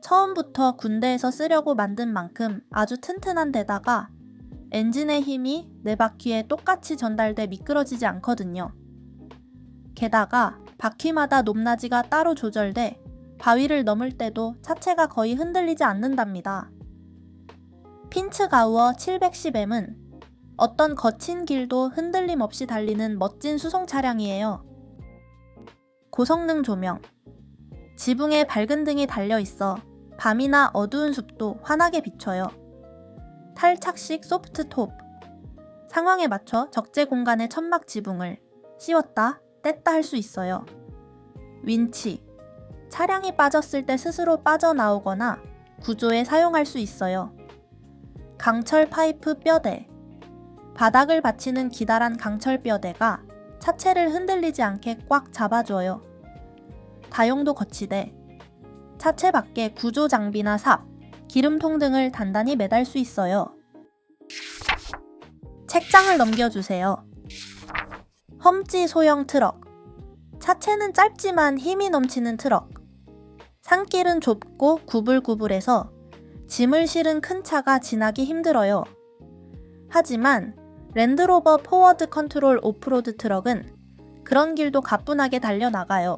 처음부터 군대에서 쓰려고 만든 만큼 아주 튼튼한 데다가 엔진의 힘이 4바퀴에 똑같이 전달돼 미끄러지지 않거든요. 게다가 바퀴마다 높낮이가 따로 조절돼 바위를 넘을 때도 차체가 거의 흔들리지 않는답니다. 핀츠가우어 710M은 어떤 거친 길도 흔들림 없이 달리는 멋진 수송 차량이에요. 고성능 조명. 지붕에 밝은 등이 달려있어 밤이나 어두운 숲도 환하게 비춰요. 탈착식 소프트톱. 상황에 맞춰 적재 공간의 천막 지붕을 씌웠다 뗐다 할 수 있어요. 윈치. 차량이 빠졌을 때 스스로 빠져나오거나 구조에 사용할 수 있어요. 강철 파이프 뼈대. 바닥을 받치는 기다란 강철 뼈대가 차체를 흔들리지 않게 꽉 잡아줘요. 다용도 거치대. 차체 밖에 구조 장비나 삽, 기름통 등을 단단히 매달 수 있어요. 책장을 넘겨주세요. 험지 소형 트럭. 차체는 짧지만 힘이 넘치는 트럭. 산길은 좁고 구불구불해서 짐을 실은 큰 차가 지나기 힘들어요. 하지만 랜드로버 포워드 컨트롤 오프로드 트럭은 그런 길도 가뿐하게 달려나가요.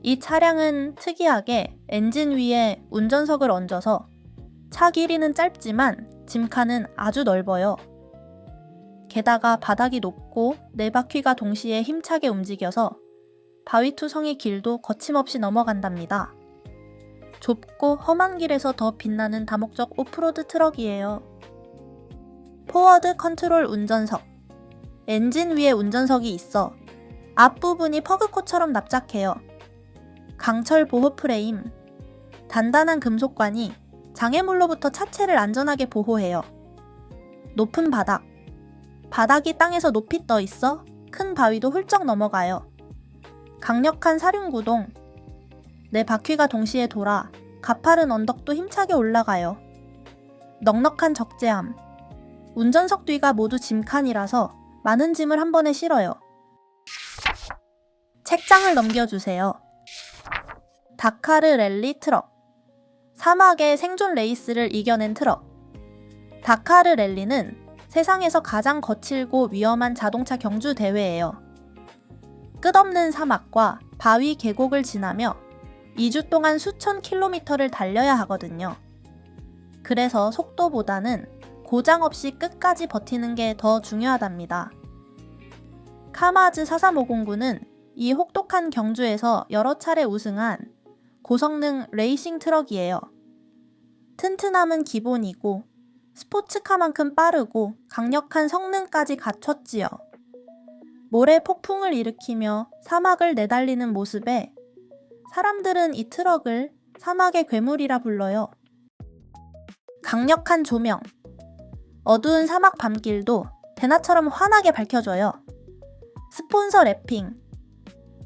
이 차량은 특이하게 엔진 위에 운전석을 얹어서 차 길이는 짧지만 짐칸은 아주 넓어요. 게다가 바닥이 높고 4바퀴가 동시에 힘차게 움직여서 바위투성이 길도 거침없이 넘어간답니다. 좁고 험한 길에서 더 빛나는 다목적 오프로드 트럭이에요. 포워드 컨트롤 운전석. 엔진 위에 운전석이 있어 앞부분이 퍼그코처럼 납작해요. 강철 보호 프레임. 단단한 금속관이 장애물로부터 차체를 안전하게 보호해요. 높은 바닥. 바닥이 땅에서 높이 떠 있어 큰 바위도 훌쩍 넘어가요. 강력한 사륜구동. 4바퀴가 동시에 돌아 가파른 언덕도 힘차게 올라가요. 넉넉한 적재함. 운전석 뒤가 모두 짐칸이라서 많은 짐을 한 번에 실어요. 책장을 넘겨주세요. 다카르 랠리 트럭. 사막의 생존 레이스를 이겨낸 트럭. 다카르 랠리는 세상에서 가장 거칠고 위험한 자동차 경주 대회예요. 끝없는 사막과 바위 계곡을 지나며 2주 동안 수천 킬로미터를 달려야 하거든요. 그래서 속도보다는 고장 없이 끝까지 버티는 게 더 중요하답니다. 카마즈 43509는 이 혹독한 경주에서 여러 차례 우승한 고성능 레이싱 트럭이에요. 튼튼함은 기본이고 스포츠카만큼 빠르고 강력한 성능까지 갖췄지요. 모래 폭풍을 일으키며 사막을 내달리는 모습에 사람들은 이 트럭을 사막의 괴물이라 불러요. 강력한 조명. 어두운 사막 밤길도 대낮처럼 환하게 밝혀줘요. 스폰서 랩핑.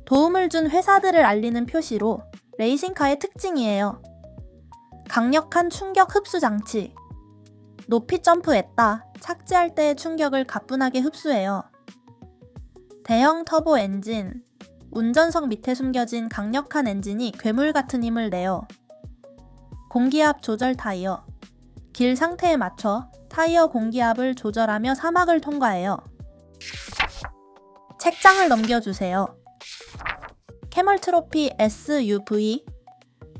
도움을 준 회사들을 알리는 표시로 레이싱카의 특징이에요. 강력한 충격 흡수 장치. 높이 점프했다, 착지할 때의 충격을 가뿐하게 흡수해요. 대형 터보 엔진. 운전석 밑에 숨겨진 강력한 엔진이 괴물 같은 힘을 내요. 공기압 조절 타이어. 길 상태에 맞춰 타이어 공기압을 조절하며 사막을 통과해요. 책장을 넘겨주세요. 캐멀 트로피 SUV.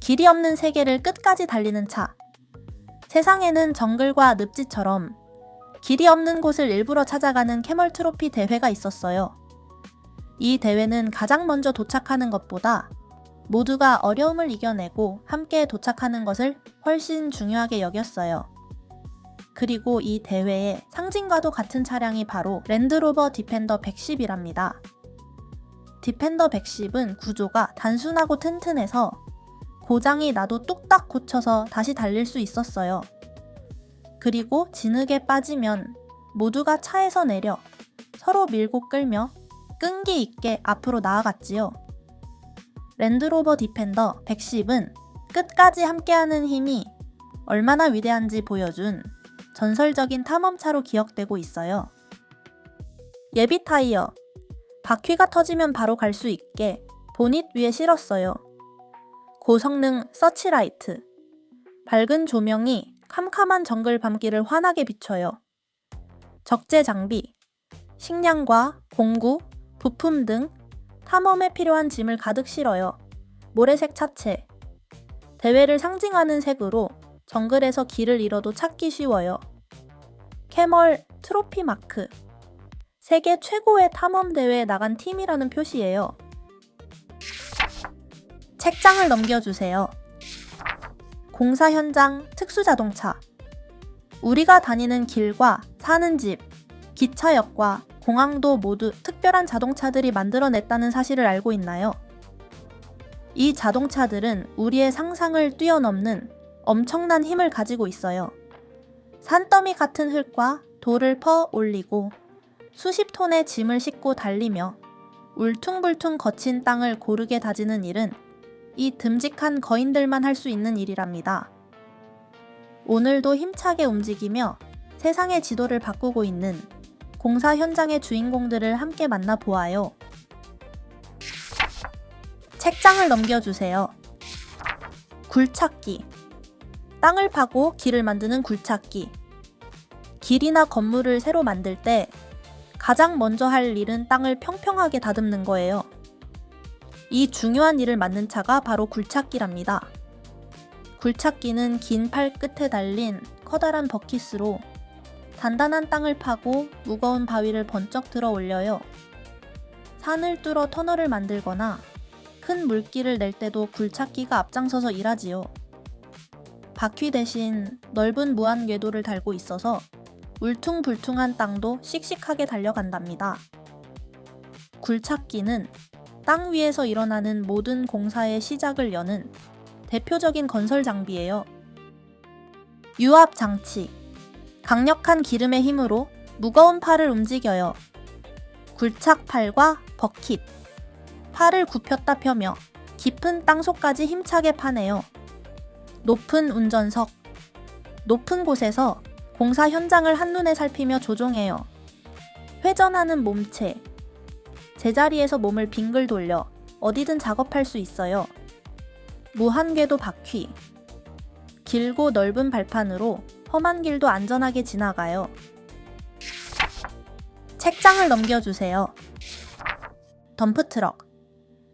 길이 없는 세계를 끝까지 달리는 차. 세상에는 정글과 늪지처럼 길이 없는 곳을 일부러 찾아가는 캐멀 트로피 대회가 있었어요. 이 대회는 가장 먼저 도착하는 것보다 모두가 어려움을 이겨내고 함께 도착하는 것을 훨씬 중요하게 여겼어요. 그리고 이 대회의 상징과도 같은 차량이 바로 랜드로버 디펜더 110이랍니다. 디펜더 110은 구조가 단순하고 튼튼해서 고장이 나도 뚝딱 고쳐서 다시 달릴 수 있었어요. 그리고 진흙에 빠지면 모두가 차에서 내려 서로 밀고 끌며 끈기 있게 앞으로 나아갔지요. 랜드로버 디펜더 110은 끝까지 함께하는 힘이 얼마나 위대한지 보여준 전설적인 탐험차로 기억되고 있어요. 예비 타이어. 바퀴가 터지면 바로 갈 수 있게 보닛 위에 실었어요. 고성능 서치라이트. 밝은 조명이 캄캄한 정글 밤길을 환하게 비춰요. 적재 장비. 식량과 공구, 부품 등 탐험에 필요한 짐을 가득 실어요. 모래색 차체. 대회를 상징하는 색으로 정글에서 길을 잃어도 찾기 쉬워요. 캐멀 트로피 마크. 세계 최고의 탐험 대회에 나간 팀이라는 표시예요. 책장을 넘겨주세요. 공사 현장 특수 자동차. 우리가 다니는 길과 사는 집, 기차역과 공항도 모두 특별한 자동차들이 만들어냈다는 사실을 알고 있나요? 이 자동차들은 우리의 상상을 뛰어넘는 엄청난 힘을 가지고 있어요. 산더미 같은 흙과 돌을 퍼 올리고 수십 톤의 짐을 싣고 달리며 울퉁불퉁 거친 땅을 고르게 다지는 일은 이 듬직한 거인들만 할 수 있는 일이랍니다. 오늘도 힘차게 움직이며 세상의 지도를 바꾸고 있는 공사 현장의 주인공들을 함께 만나보아요. 책장을 넘겨주세요. 굴착기. 땅을 파고 길을 만드는 굴착기. 길이나 건물을 새로 만들 때 가장 먼저 할 일은 땅을 평평하게 다듬는 거예요. 이 중요한 일을 맡는 차가 바로 굴착기랍니다. 굴착기는 긴 팔 끝에 달린 커다란 버킷으로 단단한 땅을 파고 무거운 바위를 번쩍 들어 올려요. 산을 뚫어 터널을 만들거나 큰 물길을 낼 때도 굴착기가 앞장서서 일하지요. 바퀴 대신 넓은 무한 궤도를 달고 있어서 울퉁불퉁한 땅도 씩씩하게 달려간답니다. 굴착기는 땅 위에서 일어나는 모든 공사의 시작을 여는 대표적인 건설 장비예요. 유압 장치. 강력한 기름의 힘으로 무거운 팔을 움직여요. 굴착팔과 버킷. 팔을 굽혔다 펴며 깊은 땅속까지 힘차게 파내요. 높은 운전석. 높은 곳에서 공사 현장을 한눈에 살피며 조종해요. 회전하는 몸체. 제자리에서 몸을 빙글 돌려 어디든 작업할 수 있어요. 무한궤도 바퀴. 길고 넓은 발판으로 험한 길도 안전하게 지나가요. 책장을 넘겨주세요. 덤프트럭.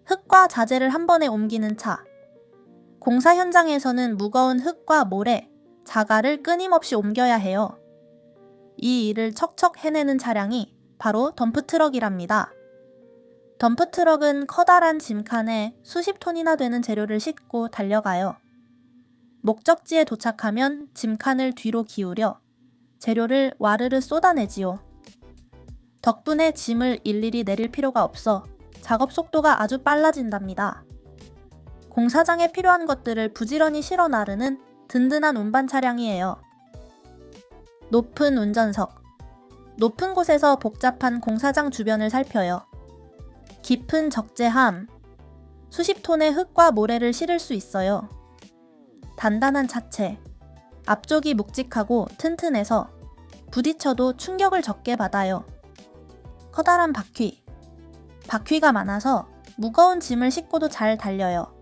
흙과 자재를 한 번에 옮기는 차. 공사 현장에서는 무거운 흙과 모래, 자갈을 끊임없이 옮겨야 해요. 이 일을 척척 해내는 차량이 바로 덤프트럭이랍니다. 덤프트럭은 커다란 짐칸에 수십 톤이나 되는 재료를 싣고 달려가요. 목적지에 도착하면 짐칸을 뒤로 기울여 재료를 와르르 쏟아내지요. 덕분에 짐을 일일이 내릴 필요가 없어 작업 속도가 아주 빨라진답니다. 공사장에 필요한 것들을 부지런히 실어 나르는 든든한 운반 차량이에요. 높은 운전석. 높은 곳에서 복잡한 공사장 주변을 살펴요. 깊은 적재함. 수십 톤의 흙과 모래를 실을 수 있어요. 단단한 차체. 앞쪽이 묵직하고 튼튼해서 부딪혀도 충격을 적게 받아요. 커다란 바퀴. 바퀴가 많아서 무거운 짐을 싣고도 잘 달려요.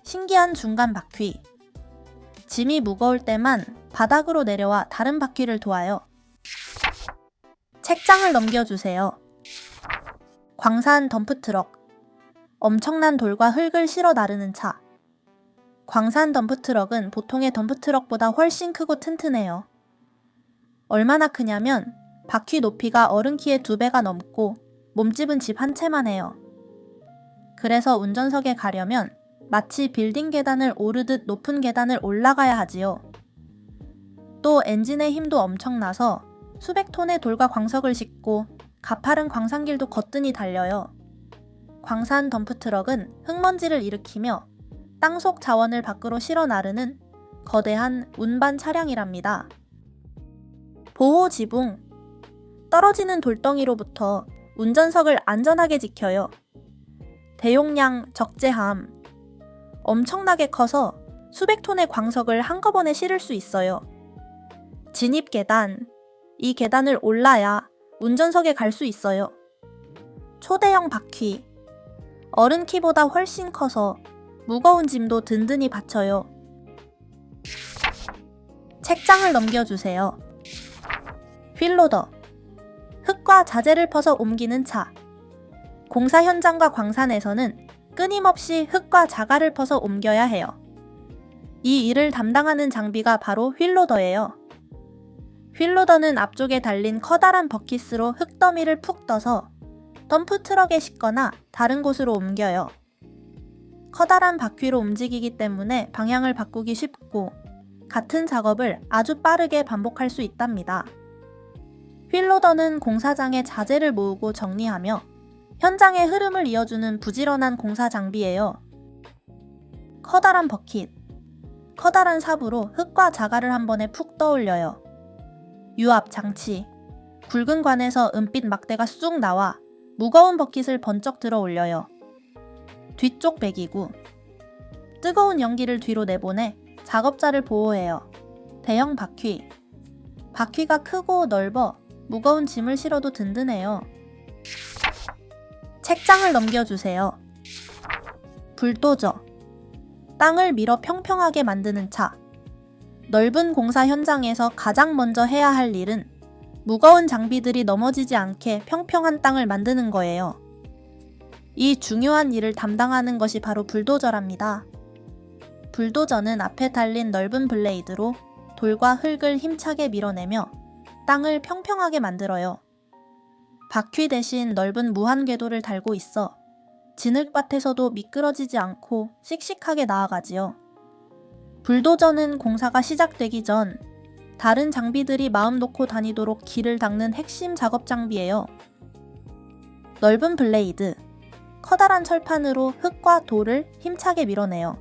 신기한 중간 바퀴. 짐이 무거울 때만 바닥으로 내려와 다른 바퀴를 도와요. 책장을 넘겨주세요. 광산 덤프트럭. 엄청난 돌과 흙을 실어 나르는 차. 광산 덤프트럭은 보통의 덤프트럭보다 훨씬 크고 튼튼해요. 얼마나 크냐면 바퀴 높이가 어른 키의 2배가 넘고 몸집은 집 한 채만 해요. 그래서 운전석에 가려면 마치 빌딩 계단을 오르듯 높은 계단을 올라가야 하지요. 또 엔진의 힘도 엄청나서 수백 톤의 돌과 광석을 싣고 가파른 광산길도 거뜬히 달려요. 광산 덤프트럭은 흙먼지를 일으키며 땅속 자원을 밖으로 실어 나르는 거대한 운반 차량이랍니다. 보호 지붕. 떨어지는 돌덩이로부터 운전석을 안전하게 지켜요. 대용량 적재함. 엄청나게 커서 수백 톤의 광석을 한꺼번에 실을 수 있어요. 진입 계단. 이 계단을 올라야 운전석에 갈 수 있어요. 초대형 바퀴. 어른 키보다 훨씬 커서 무거운 짐도 든든히 받쳐요. 책장을 넘겨주세요. 휠로더. 흙과 자재를 퍼서 옮기는 차. 공사 현장과 광산에서는 끊임없이 흙과 자갈을 퍼서 옮겨야 해요. 이 일을 담당하는 장비가 바로 휠로더예요. 휠로더는 앞쪽에 달린 커다란 버킷으로 흙더미를 푹 떠서 덤프트럭에 싣거나 다른 곳으로 옮겨요. 커다란 바퀴로 움직이기 때문에 방향을 바꾸기 쉽고 같은 작업을 아주 빠르게 반복할 수 있답니다. 휠로더는 공사장의 자재를 모으고 정리하며 현장의 흐름을 이어주는 부지런한 공사 장비예요. 커다란 버킷. 커다란 삽으로 흙과 자갈을 한 번에 푹 떠올려요. 유압 장치. 굵은 관에서 은빛 막대가 쑥 나와 무거운 버킷을 번쩍 들어 올려요. 뒤쪽 배기구. 뜨거운 연기를 뒤로 내보내 작업자를 보호해요. 대형 바퀴. 바퀴가 크고 넓어 무거운 짐을 실어도 든든해요. 책장을 넘겨주세요. 불도저. 땅을 밀어 평평하게 만드는 차. 넓은 공사 현장에서 가장 먼저 해야 할 일은 무거운 장비들이 넘어지지 않게 평평한 땅을 만드는 거예요. 이 중요한 일을 담당하는 것이 바로 불도저랍니다. 불도저는 앞에 달린 넓은 블레이드로 돌과 흙을 힘차게 밀어내며 땅을 평평하게 만들어요. 바퀴 대신 넓은 무한 궤도를 달고 있어 진흙밭에서도 미끄러지지 않고 씩씩하게 나아가지요. 불도저는 공사가 시작되기 전 다른 장비들이 마음 놓고 다니도록 길을 닦는 핵심 작업 장비예요. 넓은 블레이드. 커다란 철판으로 흙과 돌을 힘차게 밀어내요.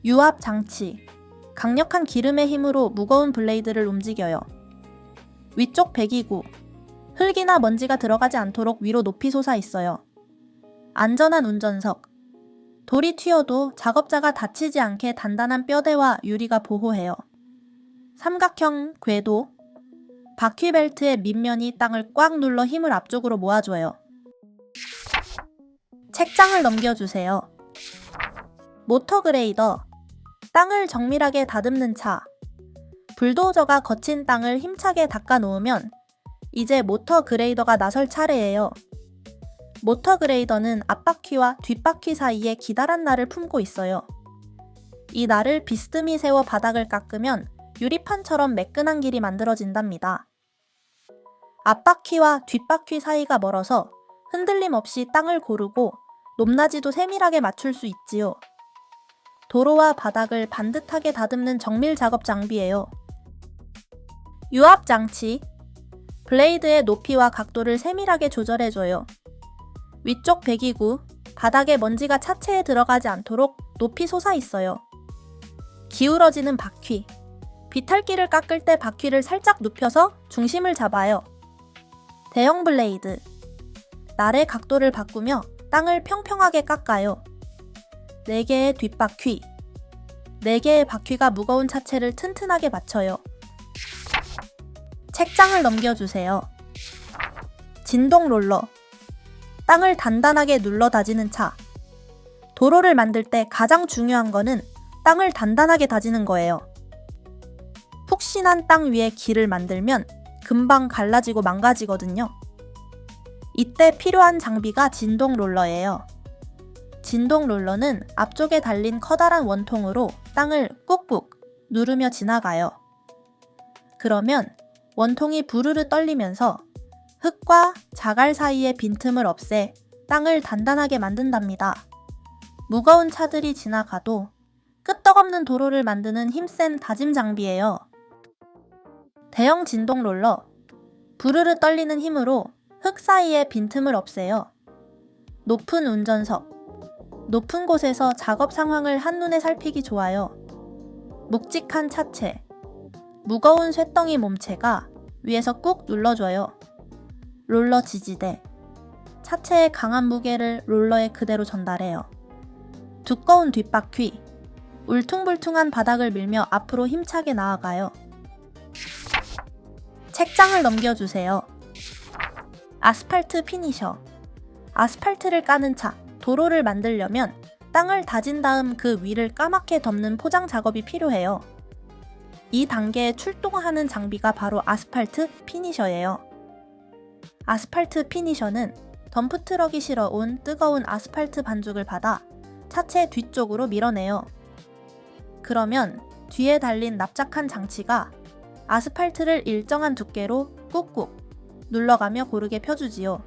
유압 장치. 강력한 기름의 힘으로 무거운 블레이드를 움직여요. 위쪽 배기구. 흙이나 먼지가 들어가지 않도록 위로 높이 솟아 있어요. 안전한 운전석. 돌이 튀어도 작업자가 다치지 않게 단단한 뼈대와 유리가 보호해요. 삼각형 궤도. 바퀴 벨트의 밑면이 땅을 꽉 눌러 힘을 앞쪽으로 모아줘요. 책장을 넘겨주세요. 모터 그레이더. 땅을 정밀하게 다듬는 차. 불도저가 거친 땅을 힘차게 닦아 놓으면 이제 모터 그레이더가 나설 차례예요. 모터 그레이더는 앞바퀴와 뒷바퀴 사이에 기다란 날을 품고 있어요. 이 날을 비스듬히 세워 바닥을 깎으면 유리판처럼 매끈한 길이 만들어진답니다. 앞바퀴와 뒷바퀴 사이가 멀어서 흔들림 없이 땅을 고르고 높낮이도 세밀하게 맞출 수 있지요. 도로와 바닥을 반듯하게 다듬는 정밀 작업 장비예요. 유압 장치. 블레이드의 높이와 각도를 세밀하게 조절해줘요. 위쪽 배기구, 바닥에 먼지가 차체에 들어가지 않도록 높이 솟아 있어요. 기울어지는 바퀴. 비탈길을 깎을 때 바퀴를 살짝 눕혀서 중심을 잡아요. 대형 블레이드. 날의 각도를 바꾸며 땅을 평평하게 깎아요. 4개의 뒷바퀴. 4개의 바퀴가 무거운 차체를 튼튼하게 받쳐요. 책장을 넘겨주세요. 진동 롤러. 땅을 단단하게 눌러 다지는 차. 도로를 만들 때 가장 중요한 거는 땅을 단단하게 다지는 거예요. 푹신한 땅 위에 길을 만들면 금방 갈라지고 망가지거든요. 이때 필요한 장비가 진동 롤러예요. 진동 롤러는 앞쪽에 달린 커다란 원통으로 땅을 꾹꾹 누르며 지나가요. 그러면 원통이 부르르 떨리면서 흙과 자갈 사이의 빈틈을 없애 땅을 단단하게 만든답니다. 무거운 차들이 지나가도 끄떡없는 도로를 만드는 힘센 다짐 장비예요. 대형 진동 롤러. 부르르 떨리는 힘으로 흙 사이의 빈틈을 없애요. 높은 운전석. 높은 곳에서 작업 상황을 한눈에 살피기 좋아요. 묵직한 차체. 무거운 쇳덩이 몸체가 위에서 꾹 눌러줘요. 롤러 지지대. 차체의 강한 무게를 롤러에 그대로 전달해요. 두꺼운 뒷바퀴. 울퉁불퉁한 바닥을 밀며 앞으로 힘차게 나아가요. 책장을 넘겨주세요. 아스팔트 피니셔. 아스팔트를 까는 차. 도로를 만들려면 땅을 다진 다음 그 위를 까맣게 덮는 포장 작업이 필요해요. 이 단계에 출동하는 장비가 바로 아스팔트 피니셔예요. 아스팔트 피니셔는 덤프트럭이 실어온 뜨거운 아스팔트 반죽을 받아 차체 뒤쪽으로 밀어내요. 그러면 뒤에 달린 납작한 장치가 아스팔트를 일정한 두께로 꾹꾹 눌러가며 고르게 펴주지요.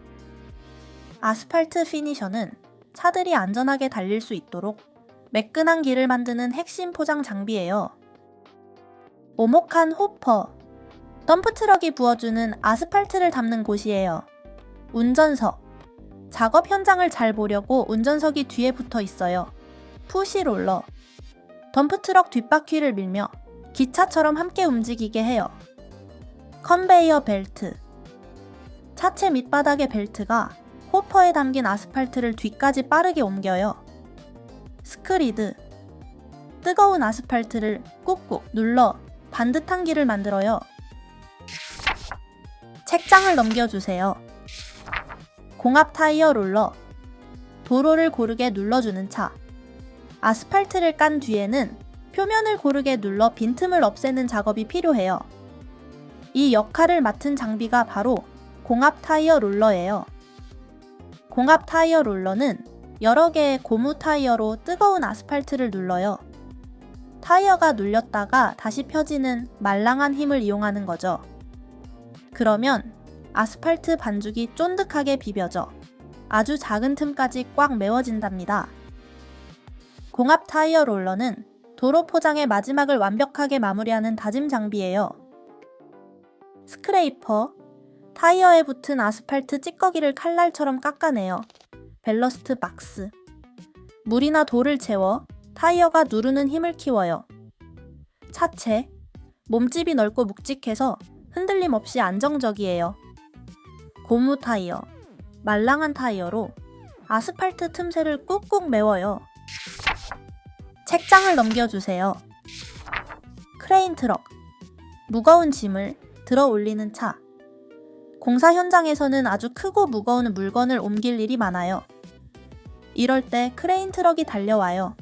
아스팔트 피니셔는 차들이 안전하게 달릴 수 있도록 매끈한 길을 만드는 핵심 포장 장비예요. 오목한 호퍼. 덤프트럭이 부어주는 아스팔트를 담는 곳이에요. 운전석. 작업 현장을 잘 보려고 운전석이 뒤에 붙어 있어요. 푸시롤러. 덤프트럭 뒷바퀴를 밀며 기차처럼 함께 움직이게 해요. 컨베이어 벨트. 차체 밑바닥의 벨트가 호퍼에 담긴 아스팔트를 뒤까지 빠르게 옮겨요. 스크리드. 뜨거운 아스팔트를 꾹꾹 눌러 반듯한 길을 만들어요. 책장을 넘겨주세요. 공압 타이어 롤러. 도로를 고르게 눌러주는 차. 아스팔트를 깐 뒤에는 표면을 고르게 눌러 빈틈을 없애는 작업이 필요해요. 이 역할을 맡은 장비가 바로 공압 타이어 롤러예요. 공압 타이어 롤러는 여러 개의 고무 타이어로 뜨거운 아스팔트를 눌러요. 타이어가 눌렸다가 다시 펴지는 말랑한 힘을 이용하는 거죠. 그러면 아스팔트 반죽이 쫀득하게 비벼져 아주 작은 틈까지 꽉 메워진답니다. 공압 타이어 롤러는 도로 포장의 마지막을 완벽하게 마무리하는 다짐 장비예요. 스크레이퍼. 타이어에 붙은 아스팔트 찌꺼기를 칼날처럼 깎아내요. 벨러스트 박스. 물이나 돌을 채워 타이어가 누르는 힘을 키워요. 차체. 몸집이 넓고 묵직해서 흔들림 없이 안정적이에요. 고무 타이어. 말랑한 타이어로 아스팔트 틈새를 꾹꾹 메워요. 책장을 넘겨주세요. 크레인 트럭. 무거운 짐을 들어 올리는 차. 공사 현장에서는 아주 크고 무거운 물건을 옮길 일이 많아요. 이럴 때 크레인 트럭이 달려와요.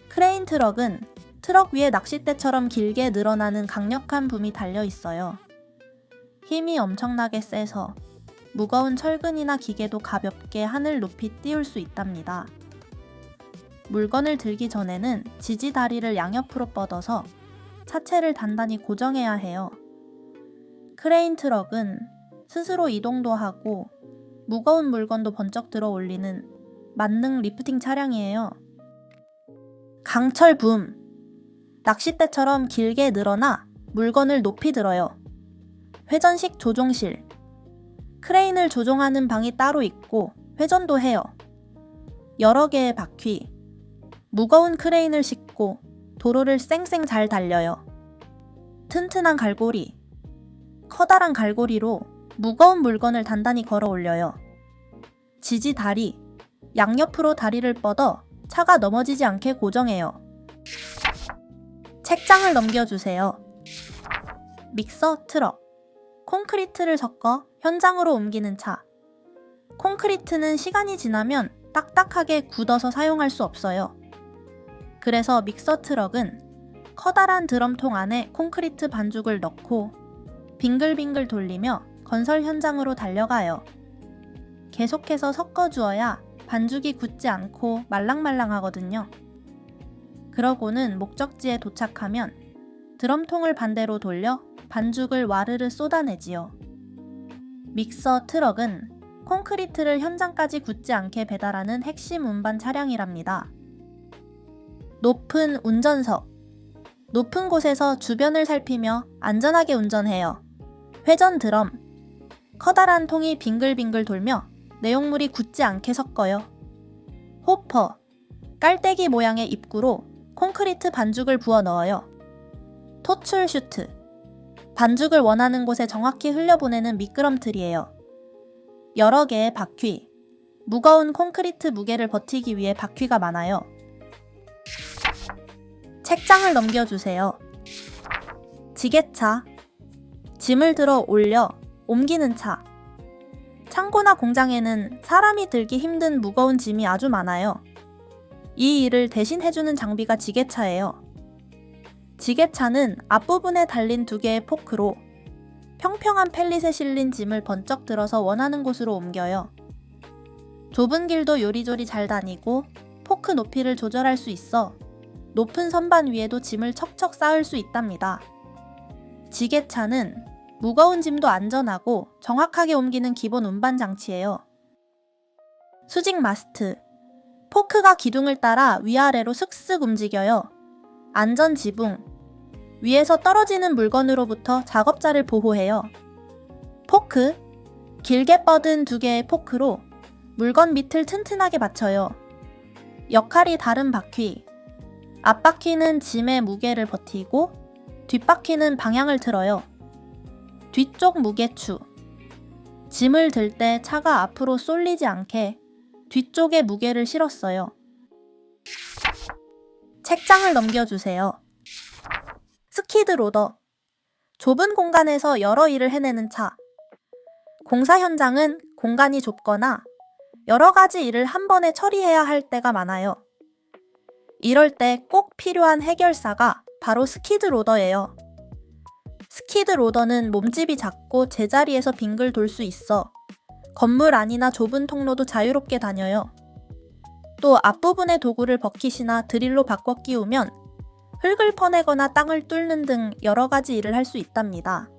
크레인 트럭은 트럭 위에 낚싯대처럼 길게 늘어나는 강력한 붐이 달려 있어요. 힘이 엄청나게 세서 무거운 철근이나 기계도 가볍게 하늘 높이 띄울 수 있답니다. 물건을 들기 전에는 지지 다리를 양옆으로 뻗어서 차체를 단단히 고정해야 해요. 크레인 트럭은 스스로 이동도 하고 무거운 물건도 번쩍 들어 올리는 만능 리프팅 차량이에요. 강철 붐. 낚싯대처럼 길게 늘어나 물건을 높이 들어요. 회전식 조종실. 크레인을 조종하는 방이 따로 있고 회전도 해요. 여러 개의 바퀴. 무거운 크레인을 싣고 도로를 쌩쌩 잘 달려요. 튼튼한 갈고리. 커다란 갈고리로 무거운 물건을 단단히 걸어 올려요. 지지 다리. 양옆으로 다리를 뻗어 차가 넘어지지 않게 고정해요. 책장을 넘겨주세요. 믹서 트럭. 콘크리트를 섞어 현장으로 옮기는 차. 콘크리트는 시간이 지나면 딱딱하게 굳어서 사용할 수 없어요. 그래서 믹서 트럭은 커다란 드럼통 안에 콘크리트 반죽을 넣고 빙글빙글 돌리며 건설 현장으로 달려가요. 계속해서 섞어주어야 반죽이 굳지 않고 말랑말랑하거든요. 그러고는 목적지에 도착하면 드럼통을 반대로 돌려 반죽을 와르르 쏟아내지요. 믹서 트럭은 콘크리트를 현장까지 굳지 않게 배달하는 핵심 운반 차량이랍니다. 높은 운전석. 높은 곳에서 주변을 살피며 안전하게 운전해요. 회전 드럼. 커다란 통이 빙글빙글 돌며 내용물이 굳지 않게 섞어요. 호퍼. 깔때기 모양의 입구로 콘크리트 반죽을 부어 넣어요. 토출 슈트. 반죽을 원하는 곳에 정확히 흘려보내는 미끄럼틀이에요. 여러 개의 바퀴. 무거운 콘크리트 무게를 버티기 위해 바퀴가 많아요. 책장을 넘겨주세요. 지게차. 짐을 들어 올려 옮기는 차. 창고나 공장에는 사람이 들기 힘든 무거운 짐이 아주 많아요. 이 일을 대신 해주는 장비가 지게차예요. 지게차는 앞부분에 달린 두 개의 포크로 평평한 펠릿에 실린 짐을 번쩍 들어서 원하는 곳으로 옮겨요. 좁은 길도 요리조리 잘 다니고 포크 높이를 조절할 수 있어 높은 선반 위에도 짐을 척척 쌓을 수 있답니다. 지게차는 무거운 짐도 안전하고 정확하게 옮기는 기본 운반 장치예요. 수직 마스트. 포크가 기둥을 따라 위아래로 슥슥 움직여요. 안전 지붕. 위에서 떨어지는 물건으로부터 작업자를 보호해요. 포크. 길게 뻗은 두 개의 포크로 물건 밑을 튼튼하게 받쳐요. 역할이 다른 바퀴. 앞바퀴는 짐의 무게를 버티고 뒷바퀴는 방향을 틀어요. 뒤쪽 무게추. 짐을 들 때 차가 앞으로 쏠리지 않게 뒤쪽에 무게를 실었어요. 책장을 넘겨주세요. 스키드 로더. 좁은 공간에서 여러 일을 해내는 차. 공사 현장은 공간이 좁거나 여러 가지 일을 한 번에 처리해야 할 때가 많아요. 이럴 때 꼭 필요한 해결사가 바로 스키드 로더예요. 스키드 로더는 몸집이 작고 제자리에서 빙글 돌 수 있어 건물 안이나 좁은 통로도 자유롭게 다녀요. 또 앞부분의 도구를 버킷이나 드릴로 바꿔 끼우면 흙을 퍼내거나 땅을 뚫는 등 여러 가지 일을 할 수 있답니다.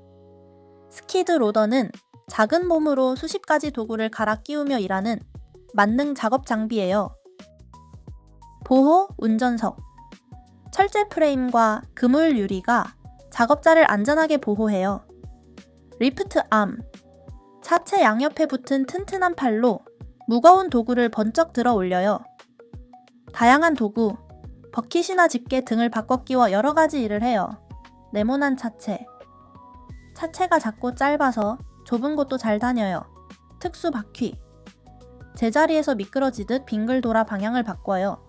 스키드 로더는 작은 몸으로 수십 가지 도구를 갈아 끼우며 일하는 만능 작업 장비예요. 보호 운전석. 철제 프레임과 그물 유리가 작업자를 안전하게 보호해요. 리프트 암. 차체 양옆에 붙은 튼튼한 팔로 무거운 도구를 번쩍 들어 올려요. 다양한 도구, 버킷이나 집게 등을 바꿔 끼워 여러 가지 일을 해요. 네모난 차체. 차체가 작고 짧아서 좁은 곳도 잘 다녀요. 특수 바퀴. 제자리에서 미끄러지듯 빙글 돌아 방향을 바꿔요.